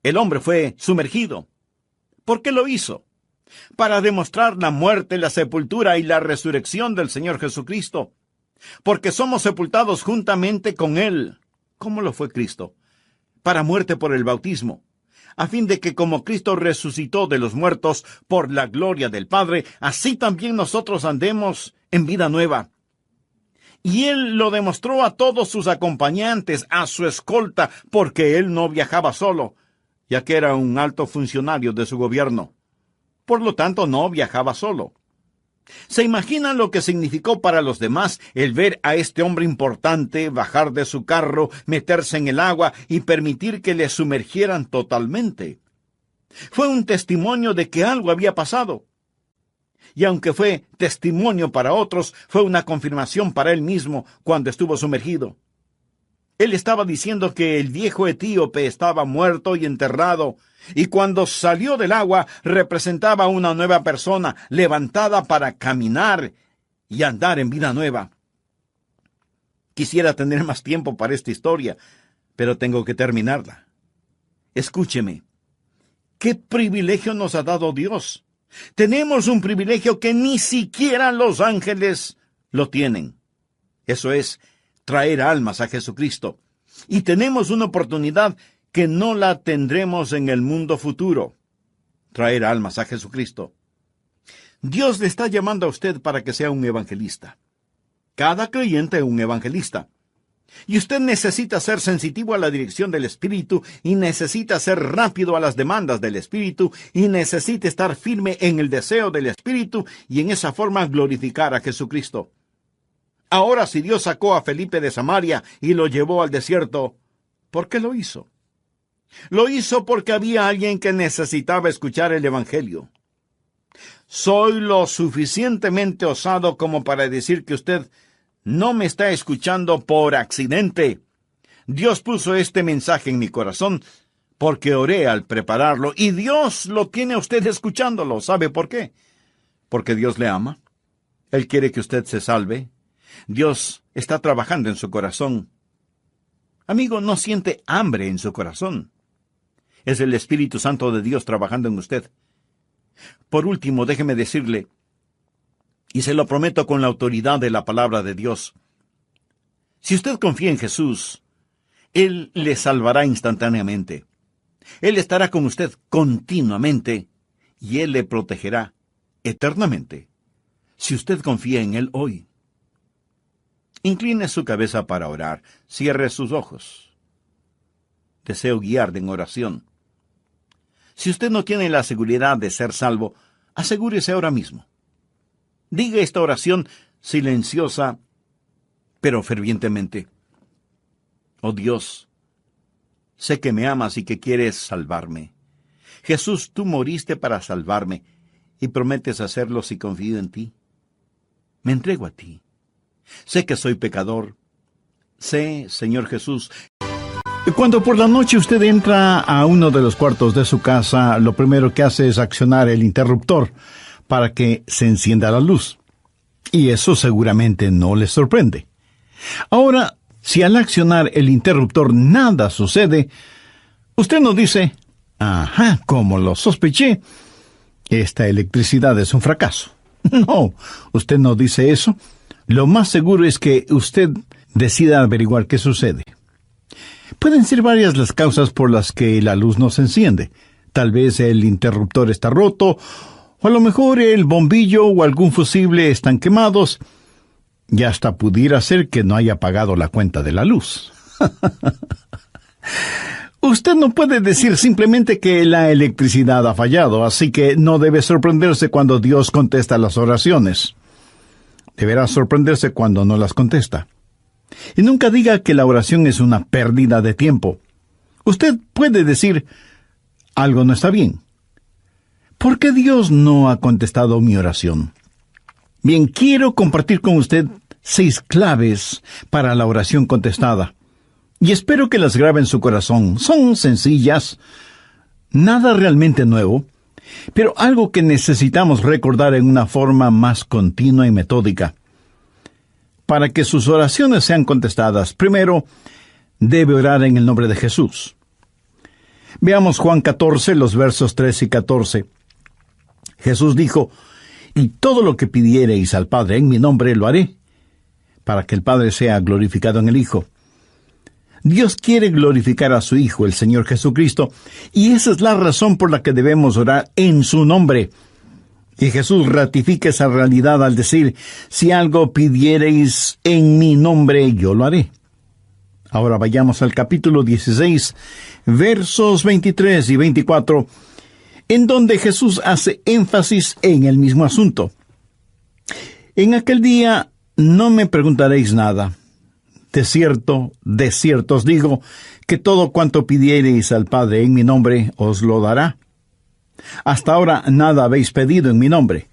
El hombre fue sumergido. ¿Por qué lo hizo? Para demostrar la muerte, la sepultura y la resurrección del Señor Jesucristo. Porque somos sepultados juntamente con Él. ¿Cómo lo fue Cristo? Para muerte por el bautismo, a fin de que como Cristo resucitó de los muertos por la gloria del Padre, así también nosotros andemos en vida nueva. Y Él lo demostró a todos sus acompañantes, a su escolta, porque Él no viajaba solo, ya que era un alto funcionario de su gobierno. Por lo tanto, no viajaba solo. ¿Se imaginan lo que significó para los demás el ver a este hombre importante bajar de su carro, meterse en el agua y permitir que le sumergieran totalmente? Fue un testimonio de que algo había pasado. Y aunque fue testimonio para otros, fue una confirmación para él mismo cuando estuvo sumergido. Él estaba diciendo que el viejo etíope estaba muerto y enterrado, y cuando salió del agua representaba una nueva persona, levantada para caminar y andar en vida nueva. Quisiera tener más tiempo para esta historia, pero tengo que terminarla. Escúcheme. ¿Qué privilegio nos ha dado Dios? Tenemos un privilegio que ni siquiera los ángeles lo tienen. Eso es, traer almas a Jesucristo. Y tenemos una oportunidad que no la tendremos en el mundo futuro. Traer almas a Jesucristo. Dios le está llamando a usted para que sea un evangelista. Cada creyente es un evangelista. Y usted necesita ser sensitivo a la dirección del Espíritu, y necesita ser rápido a las demandas del Espíritu, y necesita estar firme en el deseo del Espíritu, y en esa forma glorificar a Jesucristo. Ahora, si Dios sacó a Felipe de Samaria y lo llevó al desierto, ¿por qué lo hizo? Lo hizo porque había alguien que necesitaba escuchar el Evangelio. Soy lo suficientemente osado como para decir que usted no me está escuchando por accidente. Dios puso este mensaje en mi corazón porque oré al prepararlo, y Dios lo tiene a usted escuchándolo. ¿Sabe por qué? Porque Dios le ama. Él quiere que usted se salve. Dios está trabajando en su corazón. Amigo, no siente hambre en su corazón. Es el Espíritu Santo de Dios trabajando en usted. Por último, déjeme decirle, y se lo prometo con la autoridad de la palabra de Dios, si usted confía en Jesús, Él le salvará instantáneamente. Él estará con usted continuamente, y Él le protegerá eternamente, si usted confía en Él hoy. Incline su cabeza para orar. Cierre sus ojos. Deseo guiarle en oración. Si usted no tiene la seguridad de ser salvo, asegúrese ahora mismo. Diga esta oración silenciosa, pero fervientemente. Oh Dios, sé que me amas y que quieres salvarme. Jesús, tú moriste para salvarme, y prometes hacerlo si confío en ti. Me entrego a ti. Sé que soy pecador. Sé, Señor Jesús, Cuando por la noche usted entra a uno de los cuartos de su casa, lo primero que hace es accionar el interruptor para que se encienda la luz. Y eso seguramente no le sorprende. Ahora, si al accionar el interruptor nada sucede, usted no dice, «Ajá, como lo sospeché, esta electricidad es un fracaso». No, usted no dice eso. Lo más seguro es que usted decida averiguar qué sucede. Pueden ser varias las causas por las que la luz no se enciende. Tal vez el interruptor está roto, o a lo mejor el bombillo o algún fusible están quemados, y hasta pudiera ser que no haya pagado la cuenta de la luz. Usted no puede decir simplemente que la electricidad ha fallado, así que no debe sorprenderse cuando Dios contesta las oraciones. Deberá sorprenderse cuando no las contesta. Y nunca diga que la oración es una pérdida de tiempo. Usted puede decir, algo no está bien. ¿Por qué Dios no ha contestado mi oración? Bien, quiero compartir con usted 6 claves para la oración contestada. Y espero que las grabe en su corazón. Son sencillas, nada realmente nuevo, pero algo que necesitamos recordar en una forma más continua y metódica. Para que sus oraciones sean contestadas, primero, debe orar en el nombre de Jesús. Veamos Juan 14, los versos 13 y 14. Jesús dijo, «Y todo lo que pidiereis al Padre en mi nombre lo haré, para que el Padre sea glorificado en el Hijo». Dios quiere glorificar a su Hijo, el Señor Jesucristo, y esa es la razón por la que debemos orar en su nombre. Y Jesús ratifica esa realidad al decir, «Si algo pidiereis en mi nombre, yo lo haré». Ahora vayamos al capítulo 16, versos 23 y 24, en donde Jesús hace énfasis en el mismo asunto. «En aquel día no me preguntaréis nada. De cierto os digo, que todo cuanto pidiereis al Padre en mi nombre, os lo dará. Hasta ahora nada habéis pedido en mi nombre.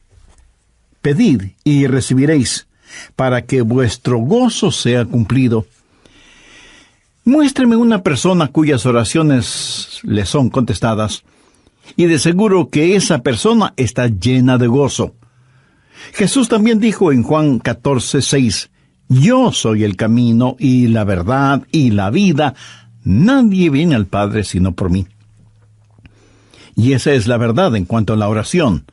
Pedid y recibiréis, para que vuestro gozo sea cumplido». Muéstreme una persona cuyas oraciones le son contestadas, y de seguro que esa persona está llena de gozo. Jesús también dijo en Juan 14, 6, «Yo soy el camino y la verdad y la vida. Nadie viene al Padre sino por mí». Y esa es la verdad en cuanto a la oración.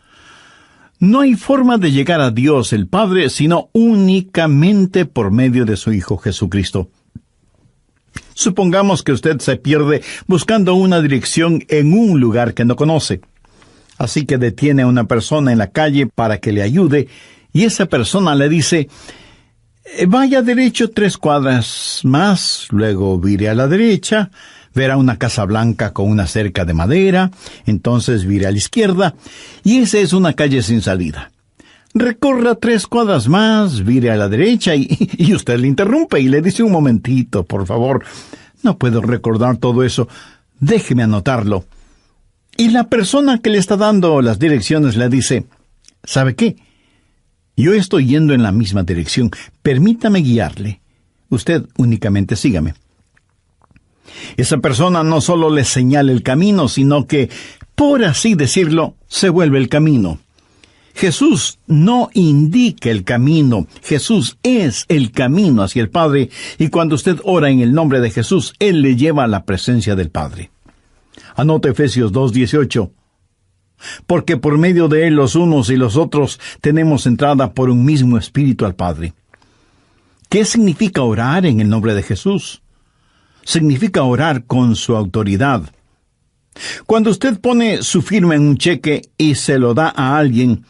No hay forma de llegar a Dios el Padre sino únicamente por medio de su Hijo Jesucristo. Supongamos que usted se pierde buscando una dirección en un lugar que no conoce. Así que detiene a una persona en la calle para que le ayude, y esa persona le dice, «Vaya derecho 3 cuadras más, luego vire a la derecha, verá una casa blanca con una cerca de madera, entonces vire a la izquierda, y esa es una calle sin salida. Recorra 3 cuadras más, vire a la derecha», y usted le interrumpe y le dice, «Un momentito, por favor, no puedo recordar todo eso, déjeme anotarlo». Y la persona que le está dando las direcciones le dice, «¿Sabe qué? Yo estoy yendo en la misma dirección, permítame guiarle. Usted únicamente sígame». Esa persona no solo le señala el camino, sino que, por así decirlo, se vuelve el camino. Jesús no indica el camino, Jesús es el camino hacia el Padre, y cuando usted ora en el nombre de Jesús, Él le lleva a la presencia del Padre. Anota Efesios 2:18. «Porque por medio de Él los unos y los otros tenemos entrada por un mismo Espíritu al Padre». ¿Qué significa orar en el nombre de Jesús? Significa orar con su autoridad. Cuando usted pone su firma en un cheque y se lo da a alguien,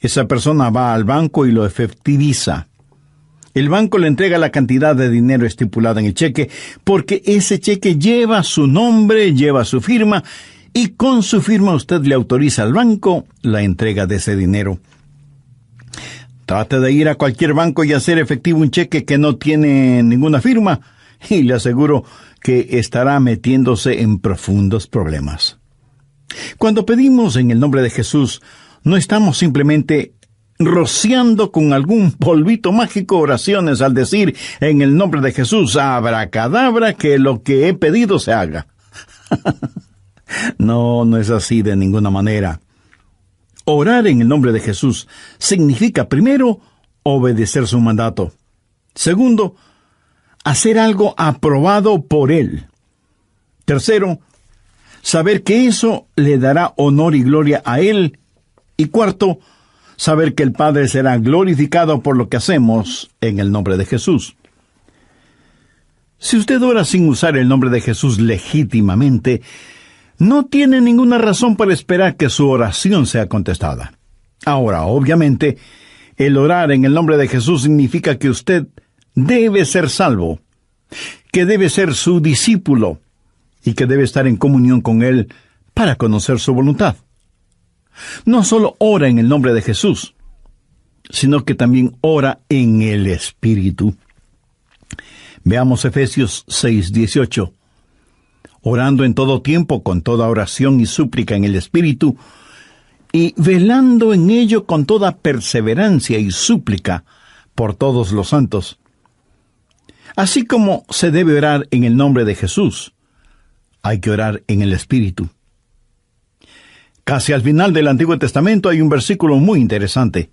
esa persona va al banco y lo efectiviza. El banco le entrega la cantidad de dinero estipulada en el cheque, porque ese cheque lleva su nombre, lleva su firma, y con su firma usted le autoriza al banco la entrega de ese dinero. Trate de ir a cualquier banco y hacer efectivo un cheque que no tiene ninguna firma, y le aseguro que estará metiéndose en profundos problemas. Cuando pedimos en el nombre de Jesús, no estamos simplemente rociando con algún polvito mágico oraciones al decir en el nombre de Jesús, abracadabra, que lo que he pedido se haga. No, no es así de ninguna manera. Orar en el nombre de Jesús significa, primero, obedecer su mandato. Segundo, hacer algo aprobado por Él. Tercero, saber que eso le dará honor y gloria a Él. Y cuarto, saber que el Padre será glorificado por lo que hacemos en el nombre de Jesús. Si usted ora sin usar el nombre de Jesús legítimamente, no tiene ninguna razón para esperar que su oración sea contestada. Ahora, obviamente, el orar en el nombre de Jesús significa que usted debe ser salvo, que debe ser su discípulo y que debe estar en comunión con Él para conocer su voluntad. No solo ora en el nombre de Jesús, sino que también ora en el Espíritu. Veamos Efesios 6:18. Orando en todo tiempo, con toda oración y súplica en el Espíritu, y velando en ello con toda perseverancia y súplica por todos los santos. Así como se debe orar en el nombre de Jesús, hay que orar en el Espíritu. Casi al final del Antiguo Testamento hay un versículo muy interesante.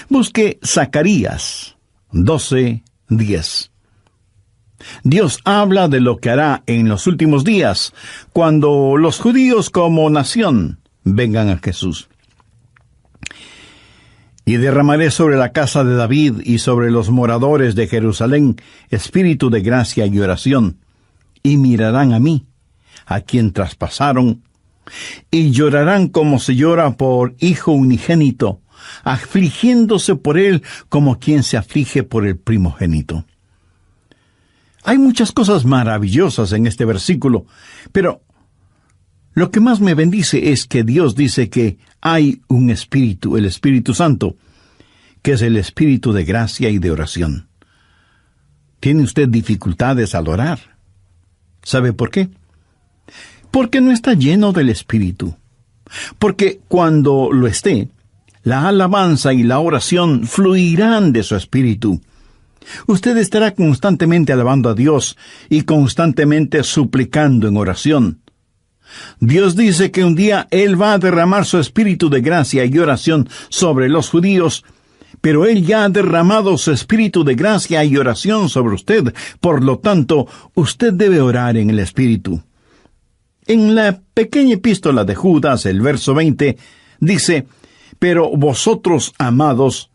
Busque Zacarías 12:10. Dios habla de lo que hará en los últimos días, cuando los judíos como nación vengan a Jesús. Y derramaré sobre la casa de David y sobre los moradores de Jerusalén espíritu de gracia y oración, y mirarán a mí, a quien traspasaron, y llorarán como se llora por hijo unigénito, afligiéndose por él como quien se aflige por el primogénito. Hay muchas cosas maravillosas en este versículo, pero lo que más me bendice es que Dios dice que hay un Espíritu, el Espíritu Santo, que es el Espíritu de gracia y de oración. ¿Tiene usted dificultades al orar? ¿Sabe por qué? Porque no está lleno del Espíritu. Porque cuando lo esté, la alabanza y la oración fluirán de su Espíritu. Usted estará constantemente alabando a Dios y constantemente suplicando en oración. Dios dice que un día Él va a derramar su espíritu de gracia y oración sobre los judíos, pero Él ya ha derramado su espíritu de gracia y oración sobre usted. Por lo tanto, usted debe orar en el Espíritu. En la pequeña epístola de Judas, el verso 20, dice: «Pero vosotros, amados,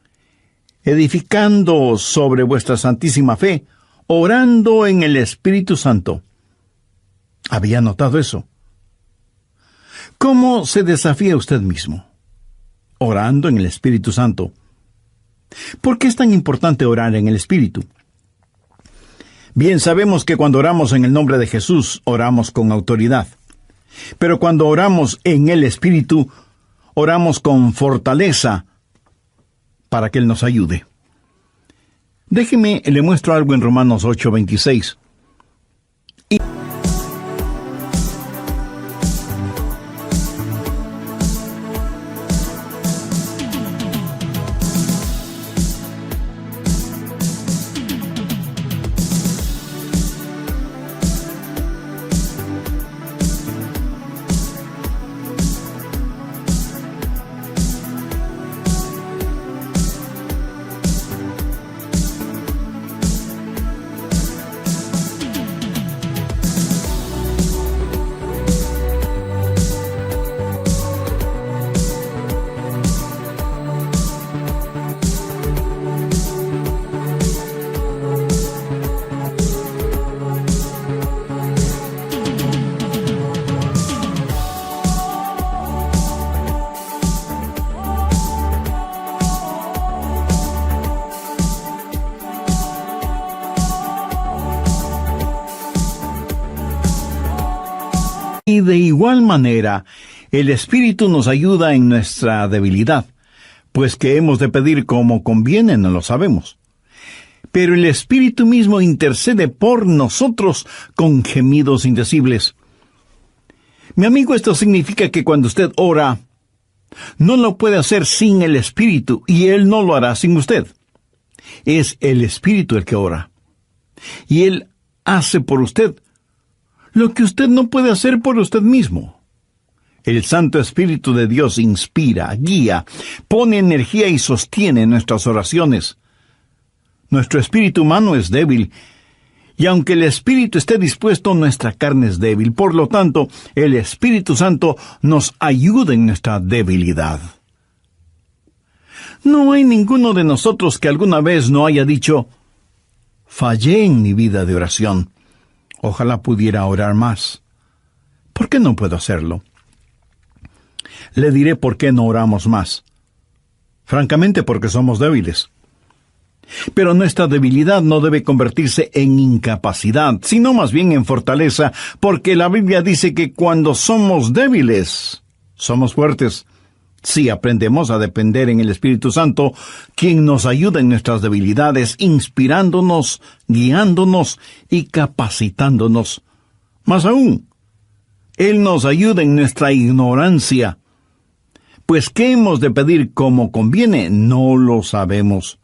edificando sobre vuestra santísima fe, orando en el Espíritu Santo». ¿Había notado eso? ¿Cómo se desafía usted mismo? Orando en el Espíritu Santo. ¿Por qué es tan importante orar en el Espíritu? Bien, sabemos que cuando oramos en el nombre de Jesús, oramos con autoridad. Pero cuando oramos en el Espíritu, oramos con fortaleza para que Él nos ayude. Déjeme, le muestro algo en Romanos 8:26. Y de igual manera, el Espíritu nos ayuda en nuestra debilidad, pues que hemos de pedir como conviene no lo sabemos. Pero el Espíritu mismo intercede por nosotros con gemidos indecibles. Mi amigo, esto significa que cuando usted ora, No lo puede hacer sin el Espíritu, y Él no lo hará sin usted. Es el Espíritu el que ora. Y Él hace por usted lo que usted no puede hacer por usted mismo. El Santo Espíritu de Dios inspira, guía, pone energía y sostiene nuestras oraciones. Nuestro espíritu humano es débil, y aunque el Espíritu esté dispuesto, nuestra carne es débil. Por lo tanto, el Espíritu Santo nos ayuda en nuestra debilidad. No hay ninguno de nosotros que alguna vez no haya dicho: fallé en mi vida de oración. Ojalá pudiera orar más. ¿Por qué no puedo hacerlo? Le diré por qué no oramos más. Francamente, porque somos débiles. Pero nuestra debilidad no debe convertirse en incapacidad, sino más bien en fortaleza, porque la Biblia dice que cuando somos débiles, somos fuertes. Si aprendemos a depender en el Espíritu Santo, quien nos ayuda en nuestras debilidades, inspirándonos, guiándonos y capacitándonos. Más aún, Él nos ayuda en nuestra ignorancia. Pues ¿qué hemos de pedir como conviene? No lo sabemos.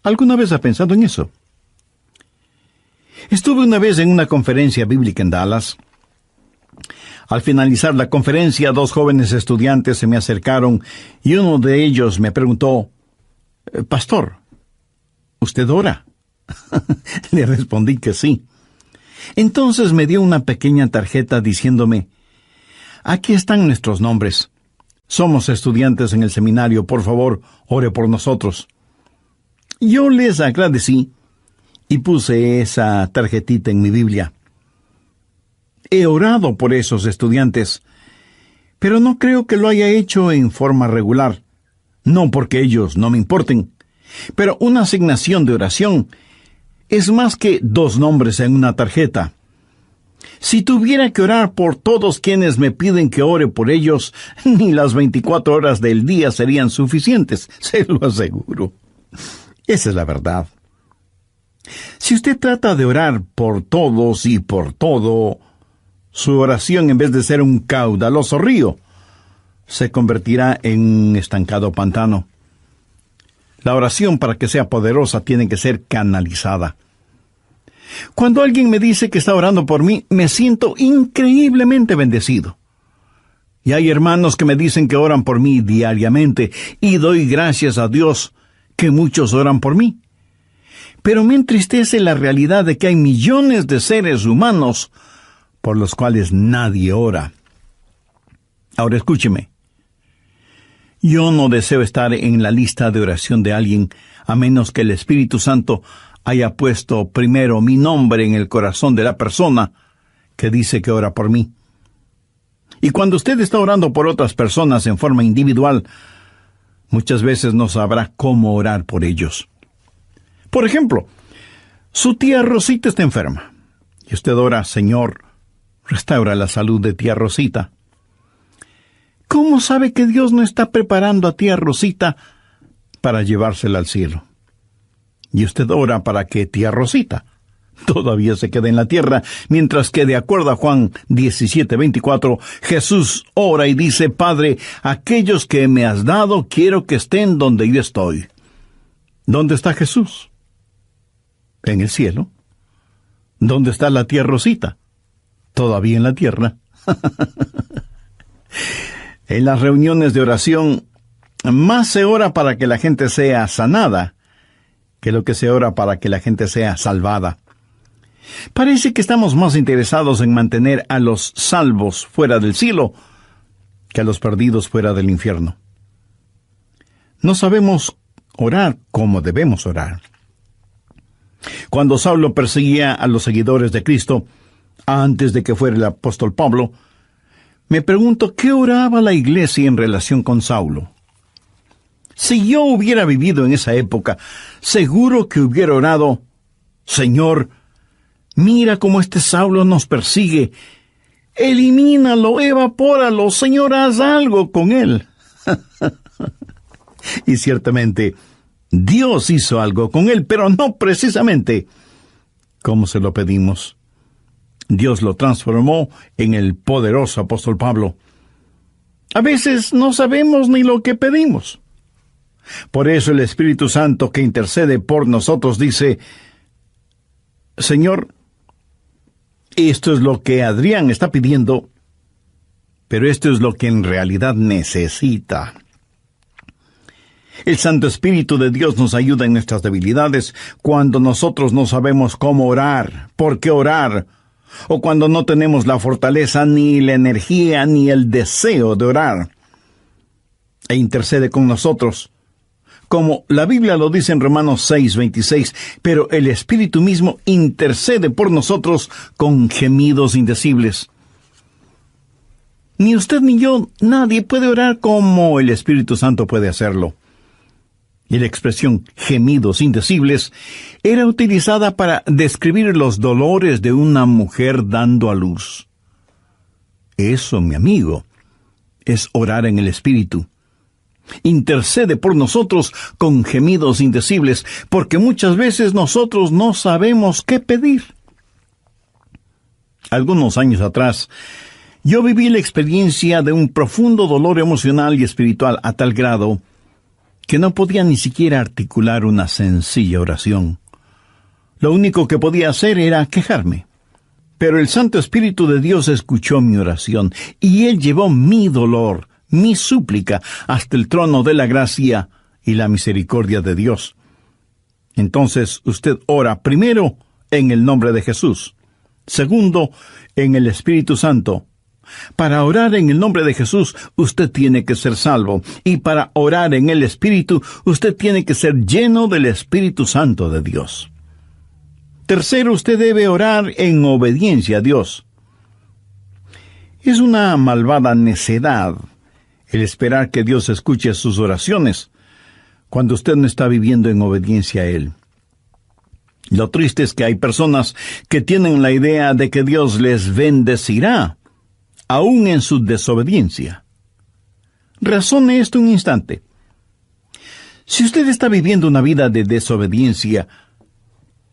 ¿Alguna vez ha pensado en eso? Estuve una vez en una conferencia bíblica en Dallas. Al finalizar la conferencia, 2 jóvenes estudiantes se me acercaron y uno de ellos me preguntó: «Pastor, ¿usted ora?». Le respondí que sí. Entonces me dio una pequeña tarjeta diciéndome: «Aquí están nuestros nombres. Somos estudiantes en el seminario. Por favor, ore por nosotros». Yo les agradecí y puse esa tarjetita en mi Biblia. He orado por esos estudiantes, pero no creo que lo haya hecho en forma regular. No porque ellos no me importen, pero una asignación de oración es más que 2 nombres en una tarjeta. Si tuviera que orar por todos quienes me piden que ore por ellos, ni las 24 horas del día serían suficientes, se lo aseguro. Esa es la verdad. Si usted trata de orar por todos y por todo, su oración, en vez de ser un caudaloso río, se convertirá en un estancado pantano. La oración, para que sea poderosa, tiene que ser canalizada. Cuando alguien me dice que está orando por mí, me siento increíblemente bendecido. Y hay hermanos que me dicen que oran por mí diariamente, y doy gracias a Dios que muchos oran por mí. Pero me entristece la realidad de que hay millones de seres humanos por los cuales nadie ora. Ahora escúcheme. Yo no deseo estar en la lista de oración de alguien, a menos que el Espíritu Santo haya puesto primero mi nombre en el corazón de la persona que dice que ora por mí. Y cuando usted está orando por otras personas en forma individual, muchas veces no sabrá cómo orar por ellos. Por ejemplo, su tía Rosita está enferma, y usted ora: «Señor, restaura la salud de tía Rosita». ¿Cómo sabe que Dios no está preparando a tía Rosita para llevársela al cielo? Y usted ora para que tía Rosita todavía se quede en la tierra, mientras que, de acuerdo a Juan 17:24, Jesús ora y dice: «Padre, aquellos que me has dado, quiero que estén donde yo estoy». ¿Dónde está Jesús? En el cielo. ¿Dónde está la tía Rosita? Todavía en la tierra. En las reuniones de oración, más se ora para que la gente sea sanada que lo que se ora para que la gente sea salvada. Parece que estamos más interesados en mantener a los salvos fuera del cielo que a los perdidos fuera del infierno. No sabemos orar como debemos orar. Cuando Saulo perseguía a los seguidores de Cristo, antes de que fuera el apóstol Pablo, me pregunto qué oraba la iglesia en relación con Saulo. Si yo hubiera vivido en esa época, seguro que hubiera orado: «Señor, mira cómo este Saulo nos persigue. Elimínalo, evapóralo, Señor, haz algo con él». Y ciertamente, Dios hizo algo con él, pero no precisamente como se lo pedimos. Dios lo transformó en el poderoso apóstol Pablo. A veces no sabemos ni lo que pedimos. Por eso el Espíritu Santo que intercede por nosotros dice: Señor, esto es lo que Adrián está pidiendo, pero esto es lo que en realidad necesita. El Santo Espíritu de Dios nos ayuda en nuestras debilidades cuando nosotros no sabemos cómo orar, por qué orar, o cuando no tenemos la fortaleza, ni la energía, ni el deseo de orar. E intercede con nosotros, como la Biblia lo dice en Romanos 6:26, pero el Espíritu mismo intercede por nosotros con gemidos indecibles. Ni usted ni yo, nadie puede orar como el Espíritu Santo puede hacerlo. Y la expresión gemidos indecibles era utilizada para describir los dolores de una mujer dando a luz. Eso, mi amigo, es orar en el Espíritu. Intercede por nosotros con gemidos indecibles, porque muchas veces nosotros no sabemos qué pedir. Algunos años atrás, yo viví la experiencia de un profundo dolor emocional y espiritual a tal grado que no podía ni siquiera articular una sencilla oración. Lo único que podía hacer era quejarme. Pero el Santo Espíritu de Dios escuchó mi oración, y Él llevó mi dolor, mi súplica, hasta el trono de la gracia y la misericordia de Dios. Entonces usted ora primero en el nombre de Jesús, segundo en el Espíritu Santo. Para orar en el nombre de Jesús, usted tiene que ser salvo. Y para orar en el Espíritu, usted tiene que ser lleno del Espíritu Santo de Dios. Tercero, usted debe orar en obediencia a Dios. Es una malvada necedad el esperar que Dios escuche sus oraciones cuando usted no está viviendo en obediencia a Él. Lo triste es que hay personas que tienen la idea de que Dios les bendecirá aún en su desobediencia. Razone esto un instante. Si usted está viviendo una vida de desobediencia,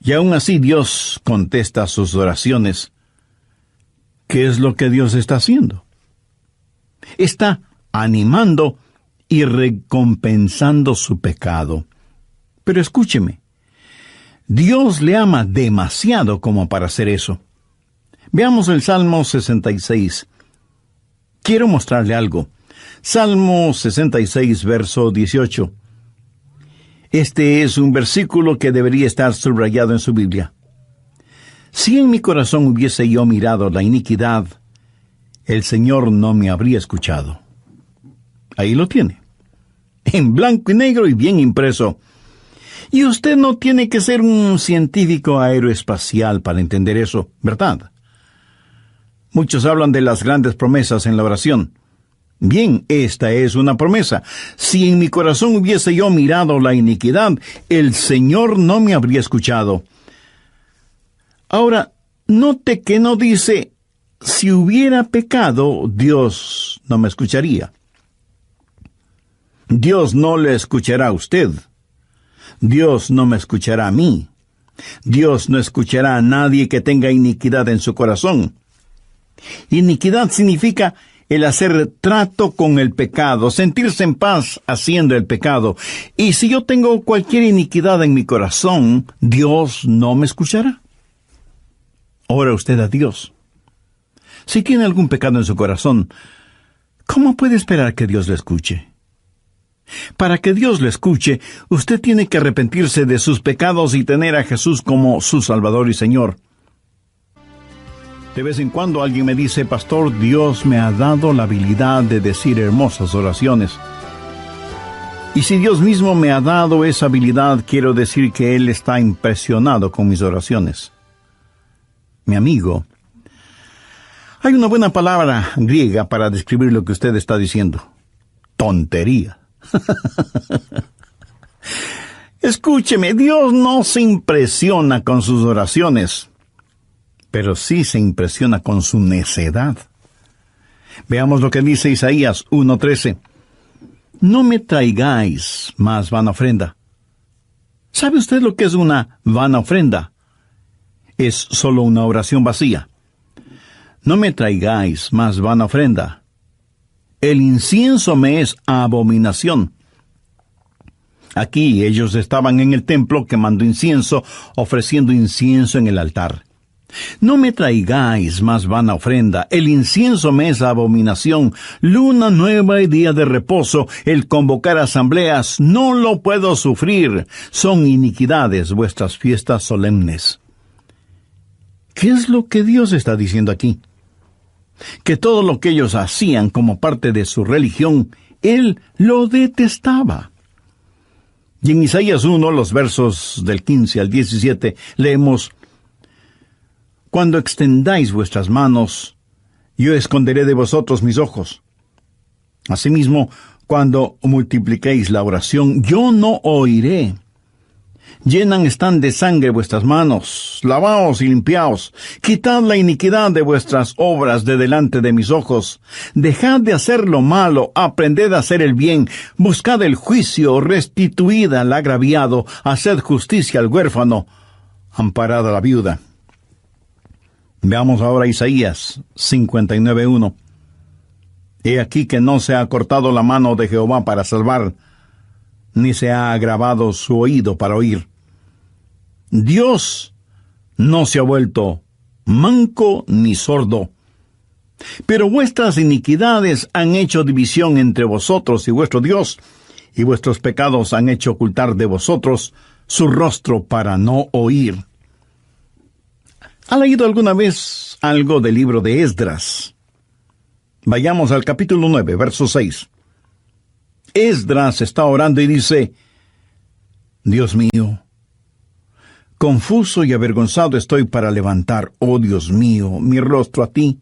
y aún así Dios contesta sus oraciones, ¿qué es lo que Dios está haciendo? Está animando y recompensando su pecado. Pero escúcheme, Dios le ama demasiado como para hacer eso. Veamos el Salmo 66. Quiero mostrarle algo. Salmo 66, verso 18. Este es un versículo que debería estar subrayado en su Biblia. Si en mi corazón hubiese yo mirado la iniquidad, el Señor no me habría escuchado. Ahí lo tiene, en blanco y negro y bien impreso. Y usted no tiene que ser un científico aeroespacial para entender eso, ¿verdad? Muchos hablan de las grandes promesas en la oración. Bien, esta es una promesa. Si en mi corazón hubiese yo mirado la iniquidad, el Señor no me habría escuchado. Ahora, note que no dice, si hubiera pecado, Dios no me escucharía. Dios no le escuchará a usted. Dios no me escuchará a mí. Dios no escuchará a nadie que tenga iniquidad en su corazón. Iniquidad significa el hacer trato con el pecado, sentirse en paz haciendo el pecado. Y si yo tengo cualquier iniquidad en mi corazón, Dios no me escuchará. Ora usted a Dios. Si tiene algún pecado en su corazón, ¿cómo puede esperar que Dios le escuche? Para que Dios le escuche, usted tiene que arrepentirse de sus pecados y tener a Jesús como su Salvador y Señor. De vez en cuando alguien me dice, pastor, Dios me ha dado la habilidad de decir hermosas oraciones. Y si Dios mismo me ha dado esa habilidad, quiero decir que Él está impresionado con mis oraciones. Mi amigo, hay una buena palabra griega para describir lo que usted está diciendo. Tontería. Escúcheme, Dios no se impresiona con sus oraciones, pero sí se impresiona con su necedad. Veamos lo que dice Isaías 1:13. No me traigáis más vana ofrenda. ¿Sabe usted lo que es una vana ofrenda? Es solo una oración vacía. No me traigáis más vana ofrenda. el incienso me es abominación. Aquí ellos estaban en el templo quemando incienso, ofreciendo incienso en el altar. No me traigáis más vana ofrenda, el incienso me es abominación, luna nueva y día de reposo, el convocar asambleas, no lo puedo sufrir, son iniquidades vuestras fiestas solemnes. ¿Qué es lo que Dios está diciendo aquí? Que todo lo que ellos hacían como parte de su religión, Él lo detestaba. Y en Isaías 1, los versos del 15 al 17, leemos: Cuando extendáis vuestras manos, yo esconderé de vosotros mis ojos. Asimismo, cuando multipliquéis la oración, yo no oiré. Llenan están de sangre vuestras manos, lavaos y limpiaos, quitad la iniquidad de vuestras obras de delante de mis ojos, dejad de hacer lo malo, aprended a hacer el bien, buscad el juicio, restituid al agraviado, haced justicia al huérfano, amparad a la viuda. Veamos ahora Isaías 59:1. He aquí que no se ha cortado la mano de Jehová para salvar, ni se ha agravado su oído para oír. Dios no se ha vuelto manco ni sordo. Pero vuestras iniquidades han hecho división entre vosotros y vuestro Dios, y vuestros pecados han hecho ocultar de vosotros su rostro para no oír. ¿Ha leído alguna vez algo del libro de Esdras? Vayamos al capítulo 9, verso 6. Esdras está orando y dice: Dios mío, confuso y avergonzado estoy para levantar, oh Dios mío, mi rostro a ti,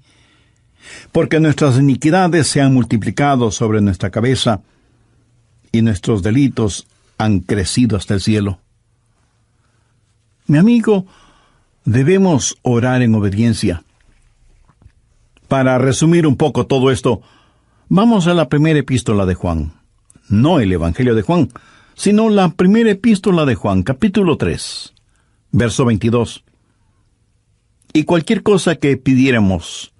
porque nuestras iniquidades se han multiplicado sobre nuestra cabeza, y nuestros delitos han crecido hasta el cielo. Mi amigo, debemos orar en obediencia. Para resumir un poco todo esto, vamos a la primera epístola de Juan. No el Evangelio de Juan, sino la primera epístola de Juan, capítulo 3, verso 22. Y cualquier cosa que pidiéramos,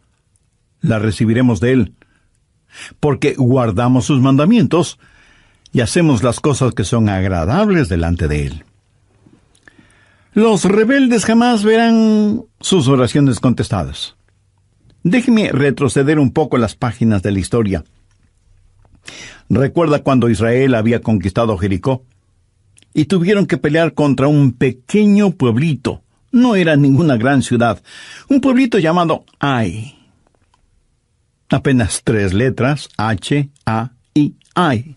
la recibiremos de Él, porque guardamos sus mandamientos y hacemos las cosas que son agradables delante de Él. Los rebeldes jamás verán sus oraciones contestadas. Déjeme retroceder un poco las páginas de la historia. ¿Recuerda cuando Israel había conquistado Jericó? Y tuvieron que pelear contra un pequeño pueblito. No era ninguna gran ciudad. Un pueblito llamado Ai. Apenas 3 letras, H, A, I, Ai.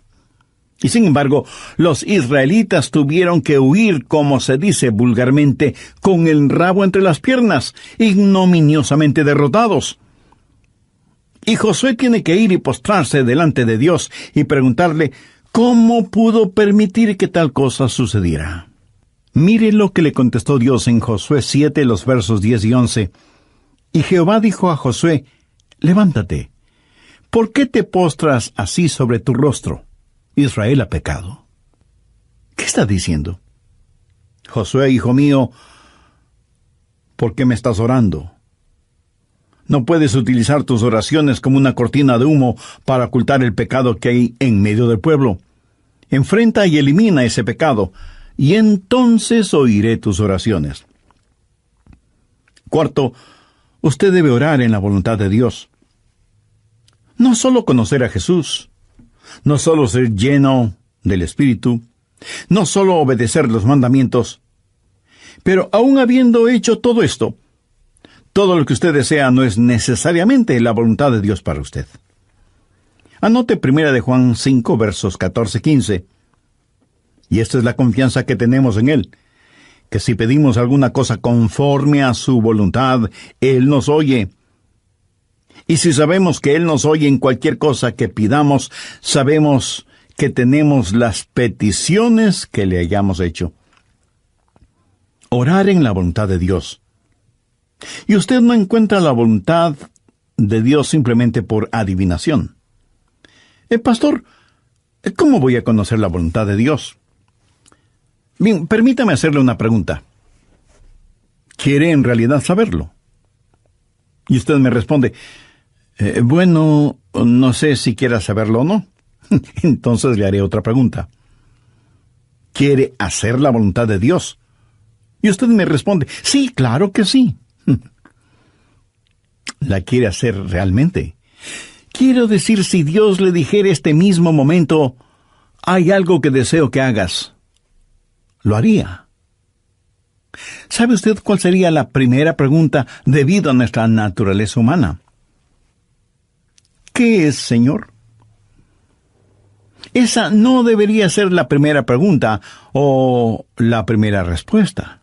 Y sin embargo, los israelitas tuvieron que huir, como se dice vulgarmente, con el rabo entre las piernas, ignominiosamente derrotados. Y Josué tiene que ir y postrarse delante de Dios y preguntarle cómo pudo permitir que tal cosa sucediera. Mire lo que le contestó Dios en Josué 7, los versos 10 y 11. Y Jehová dijo a Josué: levántate, ¿por qué te postras así sobre tu rostro? Israel ha pecado. ¿Qué está diciendo? Josué, hijo mío, ¿por qué me estás orando? No puedes utilizar tus oraciones como una cortina de humo para ocultar el pecado que hay en medio del pueblo. Enfrenta y elimina ese pecado, y entonces oiré tus oraciones. Cuarto, usted debe orar en la voluntad de Dios. No solo conocer a Jesús, no solo ser lleno del Espíritu, no solo obedecer los mandamientos, pero aun habiendo hecho todo esto, todo lo que usted desea no es necesariamente la voluntad de Dios para usted. Anote 1 de Juan 5, versos 14-15. Y esta es la confianza que tenemos en Él, que si pedimos alguna cosa conforme a su voluntad, Él nos oye. Y si sabemos que Él nos oye en cualquier cosa que pidamos, sabemos que tenemos las peticiones que le hayamos hecho. Orar en la voluntad de Dios. Y usted no encuentra la voluntad de Dios simplemente por adivinación. Pastor, ¿cómo voy a conocer la voluntad de Dios? Bien, permítame hacerle una pregunta. ¿Quiere en realidad saberlo? Y usted me responde: Bueno, no sé si quiera saberlo o no. Entonces le haré otra pregunta. ¿Quiere hacer la voluntad de Dios? Y usted me responde, sí, claro que sí. ¿La quiere hacer realmente? Quiero decir, si Dios le dijera este mismo momento, hay algo que deseo que hagas, ¿lo haría? ¿Sabe usted cuál sería la primera pregunta debido a nuestra naturaleza humana? ¿Qué es, Señor? Esa no debería ser la primera pregunta o la primera respuesta.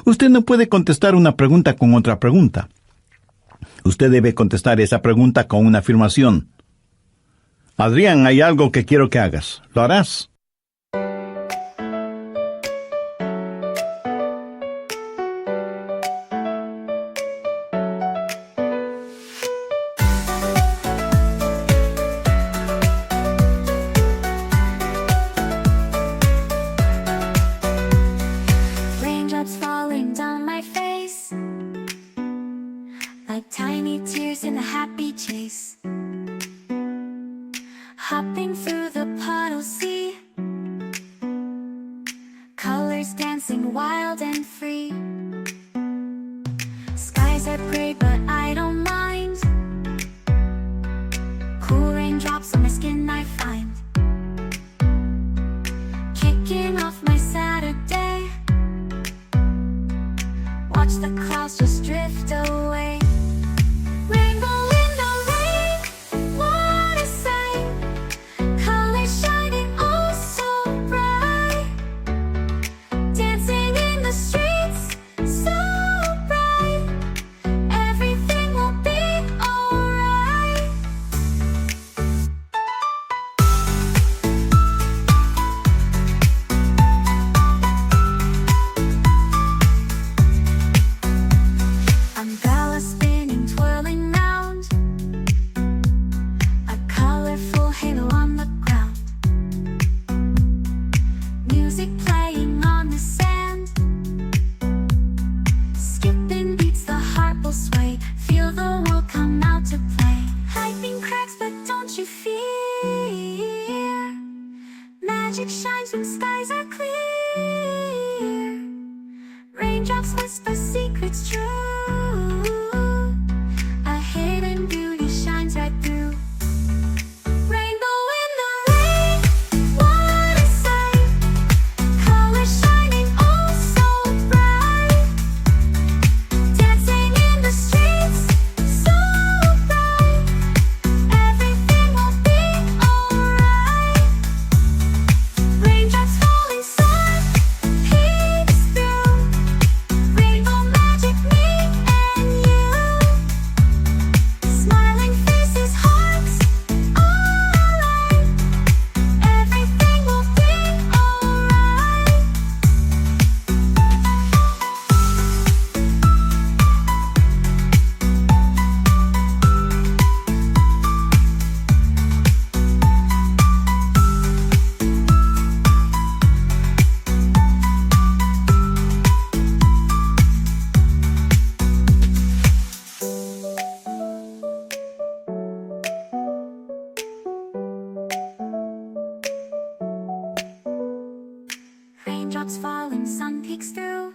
Usted no puede contestar una pregunta con otra pregunta. Usted debe contestar esa pregunta con una afirmación. Adrián, hay algo que quiero que hagas. ¿Lo harás? Raindrops falling down my face, like tiny tears in a happy chase. Hopping through the puddles, see colors dancing wild and free. Skies are gray, but I don't mind. Cool raindrops on my skin I find. Kicking off my Saturday, watch the clouds just drift away. Rainbow in the rain, what a sight. Colors shining oh so bright. Dancing in the streets, so bright. Everything will be alright. Umbrella spinning, twirling round. A colorful halo on the ground. Music playing on the sand. Skipping beats, the heart will sway. Feel the world come out to play. Lightning cracks, but don't you fear. Magic shines when skies are clear. Raindrops whisper secrets true. A hidden beauty shines right through. Rainbow in the rain, what a sight. Colors shining oh so bright. Dancing in the streets, so bright. Everything will be alright. Raindrops falling soft, peeks through. Rainbow magic, me and you. Smiling faces, hearts alight. Everything will be alright. Raindrops falling, sun peeks through.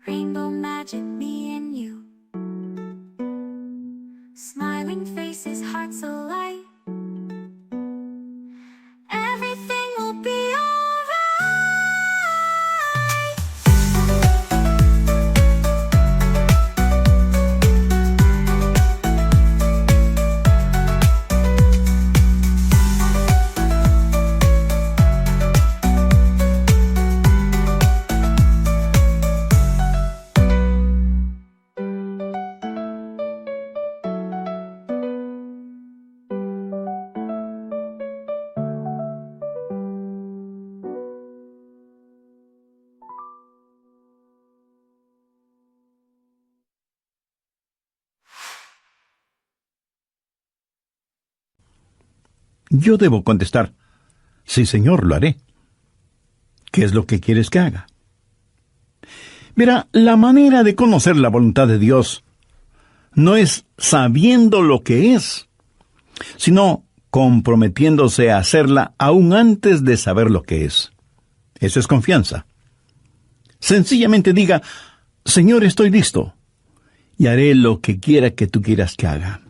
Rainbow magic, me and you. Smiling faces, hearts alight. Everything will be alright. Yo debo contestar, sí, Señor, lo haré. ¿Qué es lo que quieres que haga? Mira, la manera de conocer la voluntad de Dios no es sabiendo lo que es, sino comprometiéndose a hacerla aún antes de saber lo que es. Eso es confianza. Sencillamente diga: Señor, estoy listo, y haré lo que quiera que tú quieras que haga.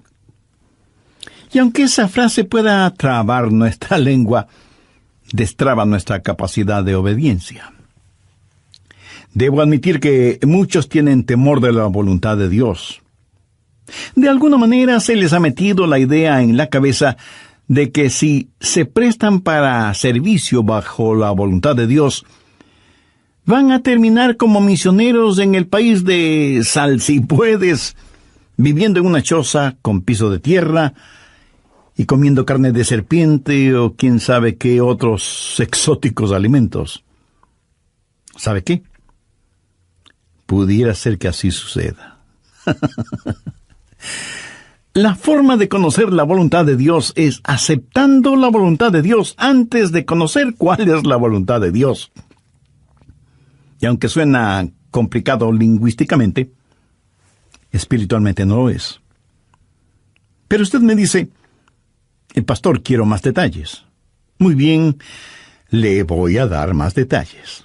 Y aunque esa frase pueda trabar nuestra lengua, destraba nuestra capacidad de obediencia. Debo admitir que muchos tienen temor de la voluntad de Dios. De alguna manera se les ha metido la idea en la cabeza de que si se prestan para servicio bajo la voluntad de Dios, van a terminar como misioneros en el país de Sal si puedes, viviendo en una choza con piso de tierra y comiendo carne de serpiente o quién sabe qué otros exóticos alimentos. ¿Sabe qué? Pudiera ser que así suceda. La forma de conocer la voluntad de Dios es aceptando la voluntad de Dios antes de conocer cuál es la voluntad de Dios. Y aunque suena complicado lingüísticamente, espiritualmente no lo es. Pero usted me dice: pastor, quiero más detalles. Muy bien, le voy a dar más detalles.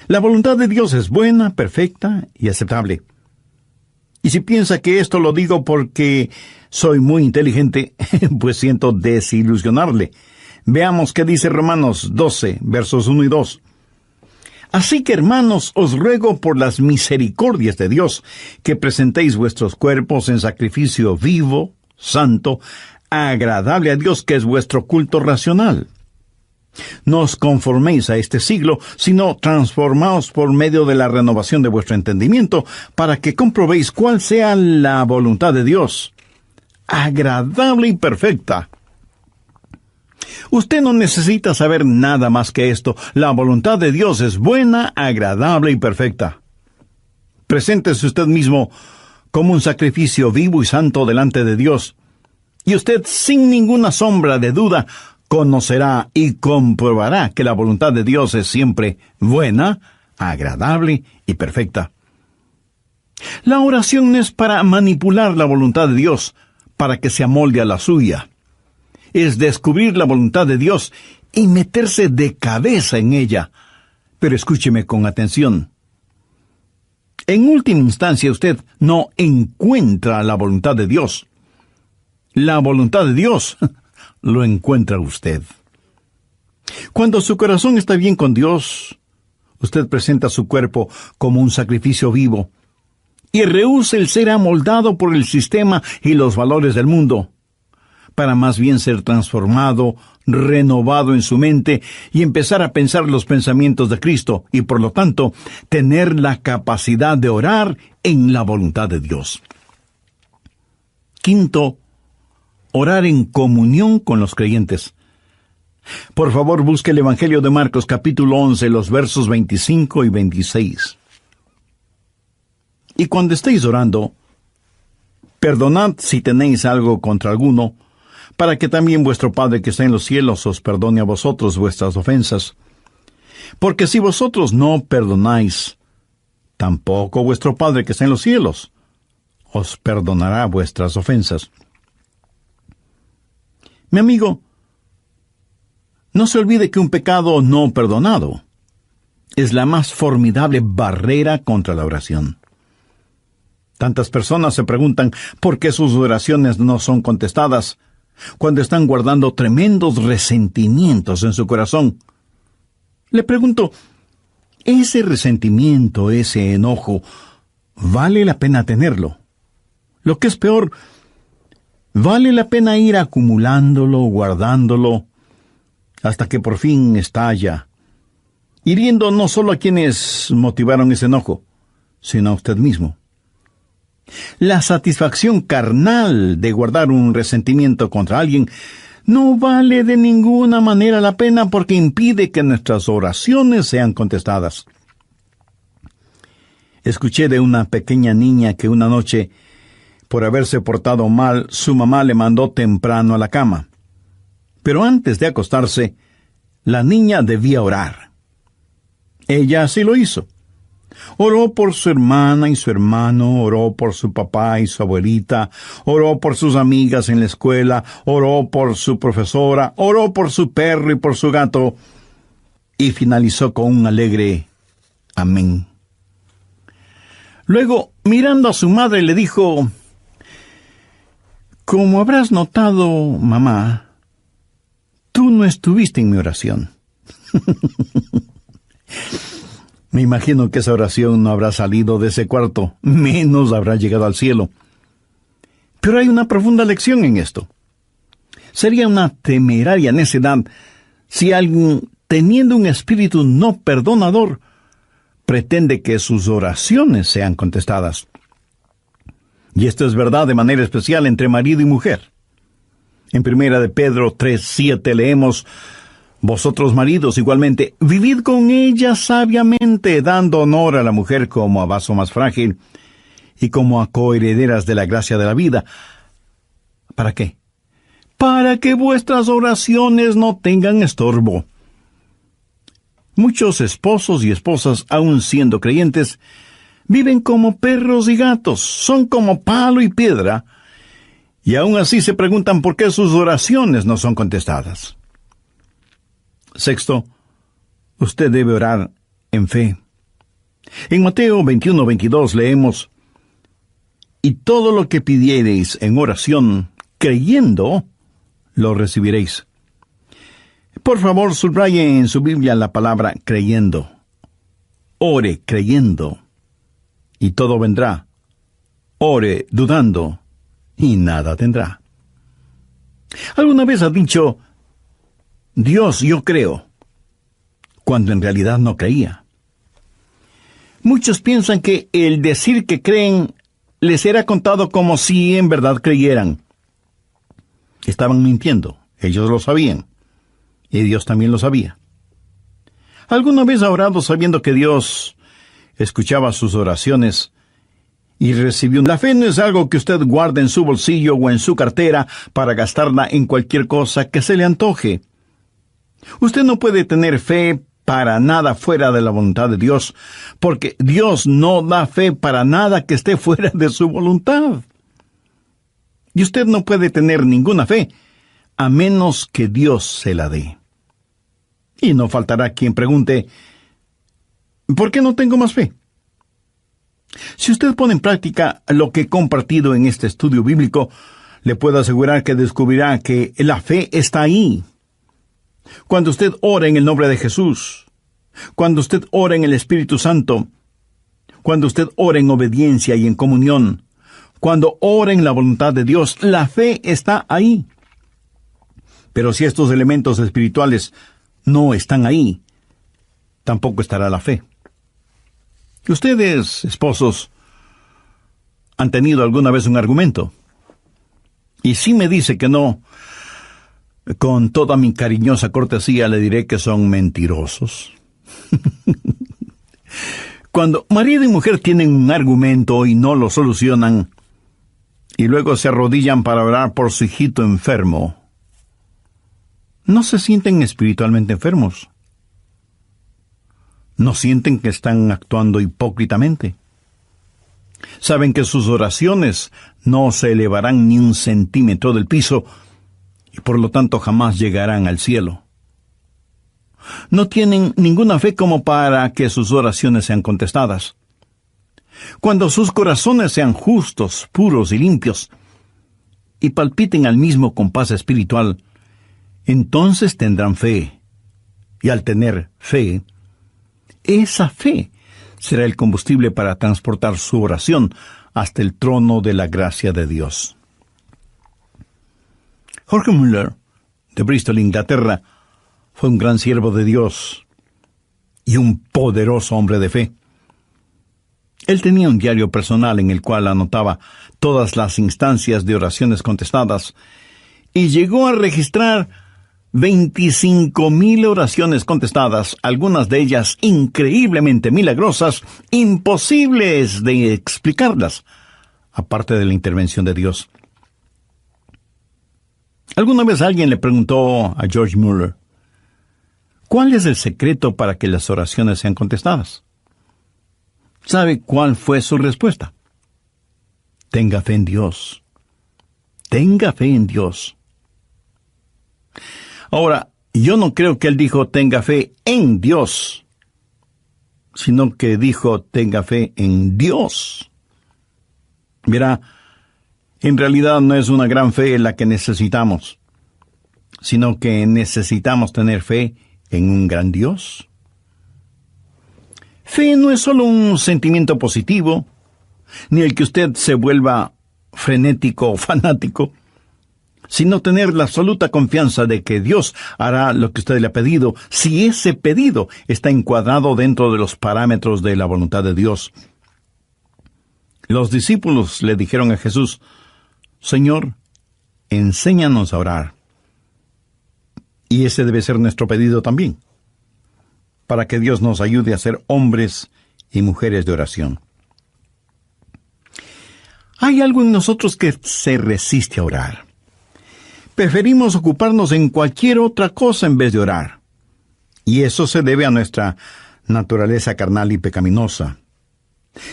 La voluntad de Dios es buena, perfecta y aceptable. Y si piensa que esto lo digo porque soy muy inteligente, pues siento desilusionarle. Veamos qué dice Romanos 12, versos 1 y 2. Así que, hermanos, os ruego por las misericordias de Dios, que presentéis vuestros cuerpos en sacrificio vivo, santo, agradable a Dios, que es vuestro culto racional. No os conforméis a este siglo, sino transformaos por medio de la renovación de vuestro entendimiento, para que comprobéis cuál sea la voluntad de Dios, agradable y perfecta. Usted no necesita saber nada más que esto. La voluntad de Dios es buena, agradable y perfecta. Preséntese usted mismo como un sacrificio vivo y santo delante de Dios, y usted, sin ninguna sombra de duda, conocerá y comprobará que la voluntad de Dios es siempre buena, agradable y perfecta. La oración no es para manipular la voluntad de Dios, para que se amolde a la suya. Es descubrir la voluntad de Dios y meterse de cabeza en ella. Pero escúcheme con atención. En última instancia, usted no encuentra la voluntad de Dios. La voluntad de Dios lo encuentra usted. Cuando su corazón está bien con Dios, usted presenta su cuerpo como un sacrificio vivo y rehúsa el ser amoldado por el sistema y los valores del mundo, para más bien ser transformado, renovado en su mente y empezar a pensar los pensamientos de Cristo y, por lo tanto, tener la capacidad de orar en la voluntad de Dios. Quinto, orar en comunión con los creyentes. Por favor, busque el Evangelio de Marcos, capítulo 11, los versos 25 y 26. Y cuando estéis orando, perdonad si tenéis algo contra alguno, para que también vuestro Padre que está en los cielos os perdone a vosotros vuestras ofensas. Porque si vosotros no perdonáis, tampoco vuestro Padre que está en los cielos os perdonará vuestras ofensas. Mi amigo, no se olvide que un pecado no perdonado es la más formidable barrera contra la oración. Tantas personas se preguntan por qué sus oraciones no son contestadas cuando están guardando tremendos resentimientos en su corazón. Le pregunto, ¿ese resentimiento, ese enojo, vale la pena tenerlo? Lo que es peor, ¿vale la pena ir acumulándolo, guardándolo, hasta que por fin estalla, hiriendo no solo a quienes motivaron ese enojo, sino a usted mismo? La satisfacción carnal de guardar un resentimiento contra alguien no vale de ninguna manera la pena, porque impide que nuestras oraciones sean contestadas. Escuché de una pequeña niña que una noche, por haberse portado mal, su mamá le mandó temprano a la cama. Pero antes de acostarse, la niña debía orar. Ella así lo hizo. Oró por su hermana y su hermano, oró por su papá y su abuelita, oró por sus amigas en la escuela, oró por su profesora, oró por su perro y por su gato, y finalizó con un alegre amén. Luego, mirando a su madre, le dijo: como habrás notado, mamá, tú no estuviste en mi oración. Me imagino que esa oración no habrá salido de ese cuarto, menos habrá llegado al cielo. Pero hay una profunda lección en esto. Sería una temeraria necedad si alguien, teniendo un espíritu no perdonador, pretende que sus oraciones sean contestadas. Y esto es verdad de manera especial entre marido y mujer. En 1 de Pedro 3:7 leemos: vosotros maridos igualmente, vivid con ella sabiamente, dando honor a la mujer como a vaso más frágil y como a coherederas de la gracia de la vida. ¿Para qué? Para que vuestras oraciones no tengan estorbo. Muchos esposos y esposas, aun siendo creyentes, viven como perros y gatos, son como palo y piedra, y aún así se preguntan por qué sus oraciones no son contestadas. Sexto, usted debe orar en fe. En Mateo 21:22 leemos: y todo lo que pidiereis en oración, creyendo, lo recibiréis. Por favor, subraye en su Biblia la palabra creyendo. Ore creyendo, y todo vendrá. Ore dudando, y nada tendrá. ¿Alguna vez ha dicho: Dios, yo creo, cuando en realidad no creía? Muchos piensan que el decir que creen les será contado como si en verdad creyeran. Estaban mintiendo, ellos lo sabían, y Dios también lo sabía. ¿Alguna vez ha orado sabiendo que Dios escuchaba sus oraciones y recibió? La fe no es algo que usted guarde en su bolsillo o en su cartera para gastarla en cualquier cosa que se le antoje. Usted no puede tener fe para nada fuera de la voluntad de Dios, porque Dios no da fe para nada que esté fuera de su voluntad. Y usted no puede tener ninguna fe a menos que Dios se la dé. Y no faltará quien pregunte: ¿por qué no tengo más fe? Si usted pone en práctica lo que he compartido en este estudio bíblico, le puedo asegurar que descubrirá que la fe está ahí. Cuando usted ora en el nombre de Jesús, cuando usted ora en el Espíritu Santo, cuando usted ora en obediencia y en comunión, cuando ora en la voluntad de Dios, la fe está ahí. Pero si estos elementos espirituales no están ahí, tampoco estará la fe. Ustedes, esposos, han tenido alguna vez un argumento. Y si me dice que no, con toda mi cariñosa cortesía le diré que son mentirosos. Cuando marido y mujer tienen un argumento y no lo solucionan, y luego se arrodillan para orar por su hijito enfermo, ¿no se sienten espiritualmente enfermos? ¿No sienten que están actuando hipócritamente? Saben que sus oraciones no se elevarán ni un centímetro del piso y por lo tanto jamás llegarán al cielo. No tienen ninguna fe como para que sus oraciones sean contestadas. Cuando sus corazones sean justos, puros y limpios, y palpiten al mismo compás espiritual, entonces tendrán fe. Y al tener fe, esa fe será el combustible para transportar su oración hasta el trono de la gracia de Dios. Jorge Mueller, de Bristol, Inglaterra, fue un gran siervo de Dios y un poderoso hombre de fe. Él tenía un diario personal en el cual anotaba todas las instancias de oraciones contestadas y llegó a registrar 25,000 oraciones contestadas, algunas de ellas increíblemente milagrosas, imposibles de explicarlas, aparte de la intervención de Dios. Alguna vez alguien le preguntó a George Mueller: ¿cuál es el secreto para que las oraciones sean contestadas? ¿Sabe cuál fue su respuesta? Tenga fe en Dios. Tenga fe en Dios. Ahora, yo no creo que él dijo tenga fe en Dios, sino que dijo tenga fe en Dios. Mira, en realidad no es una gran fe la que necesitamos, sino que necesitamos tener fe en un gran Dios. Fe no es solo un sentimiento positivo, ni el que usted se vuelva frenético o fanático, sino tener la absoluta confianza de que Dios hará lo que usted le ha pedido, si ese pedido está encuadrado dentro de los parámetros de la voluntad de Dios. Los discípulos le dijeron a Jesús, Señor, enséñanos a orar. Y ese debe ser nuestro pedido también, para que Dios nos ayude a ser hombres y mujeres de oración. Hay algo en nosotros que se resiste a orar. Preferimos ocuparnos en cualquier otra cosa en vez de orar. Y eso se debe a nuestra naturaleza carnal y pecaminosa.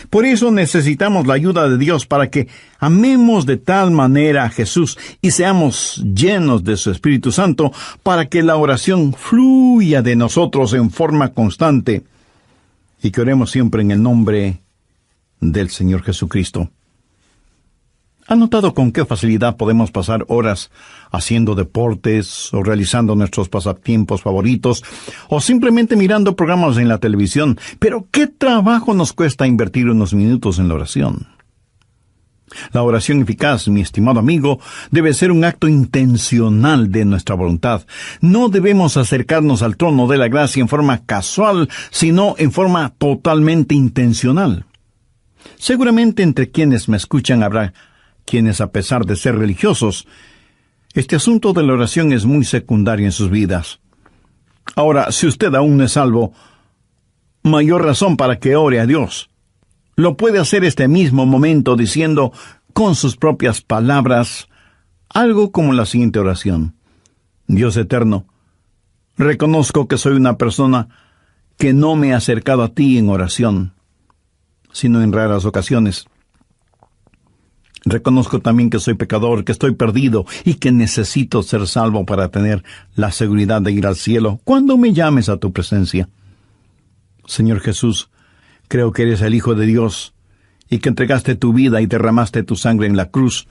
Por eso necesitamos la ayuda de Dios para que amemos de tal manera a Jesús y seamos llenos de su Espíritu Santo para que la oración fluya de nosotros en forma constante y que oremos siempre en el nombre del Señor Jesucristo. ¿Ha notado con qué facilidad podemos pasar horas haciendo deportes o realizando nuestros pasatiempos favoritos o simplemente mirando programas en la televisión? Pero ¿qué trabajo nos cuesta invertir unos minutos en la oración? La oración eficaz, mi estimado amigo, debe ser un acto intencional de nuestra voluntad. No debemos acercarnos al trono de la gracia en forma casual, sino en forma totalmente intencional. Seguramente entre quienes me escuchan habrá quienes, a pesar de ser religiosos, este asunto de la oración es muy secundario en sus vidas. Ahora, si usted aún no es salvo, mayor razón para que ore a Dios. Lo puede hacer este mismo momento diciendo con sus propias palabras algo como la siguiente oración. Dios eterno, reconozco que soy una persona que no me he acercado a ti en oración, sino en raras ocasiones. Reconozco también que soy pecador, que estoy perdido y que necesito ser salvo para tener la seguridad de ir al cielo cuando me llames a tu presencia. Señor Jesús, creo que eres el Hijo de Dios y que entregaste tu vida y derramaste tu sangre en la cruz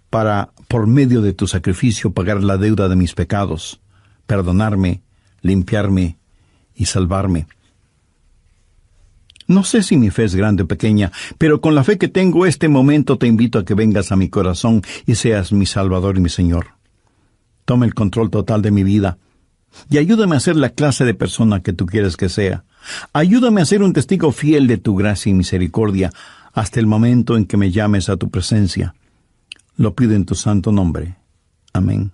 para, por medio de tu sacrificio, pagar la deuda de mis pecados, perdonarme, limpiarme y salvarme. No sé si mi fe es grande o pequeña, pero con la fe que tengo este momento te invito a que vengas a mi corazón y seas mi Salvador y mi Señor. Toma el control total de mi vida y ayúdame a ser la clase de persona que tú quieres que sea. Ayúdame a ser un testigo fiel de tu gracia y misericordia hasta el momento en que me llames a tu presencia. Lo pido en tu santo nombre. Amén.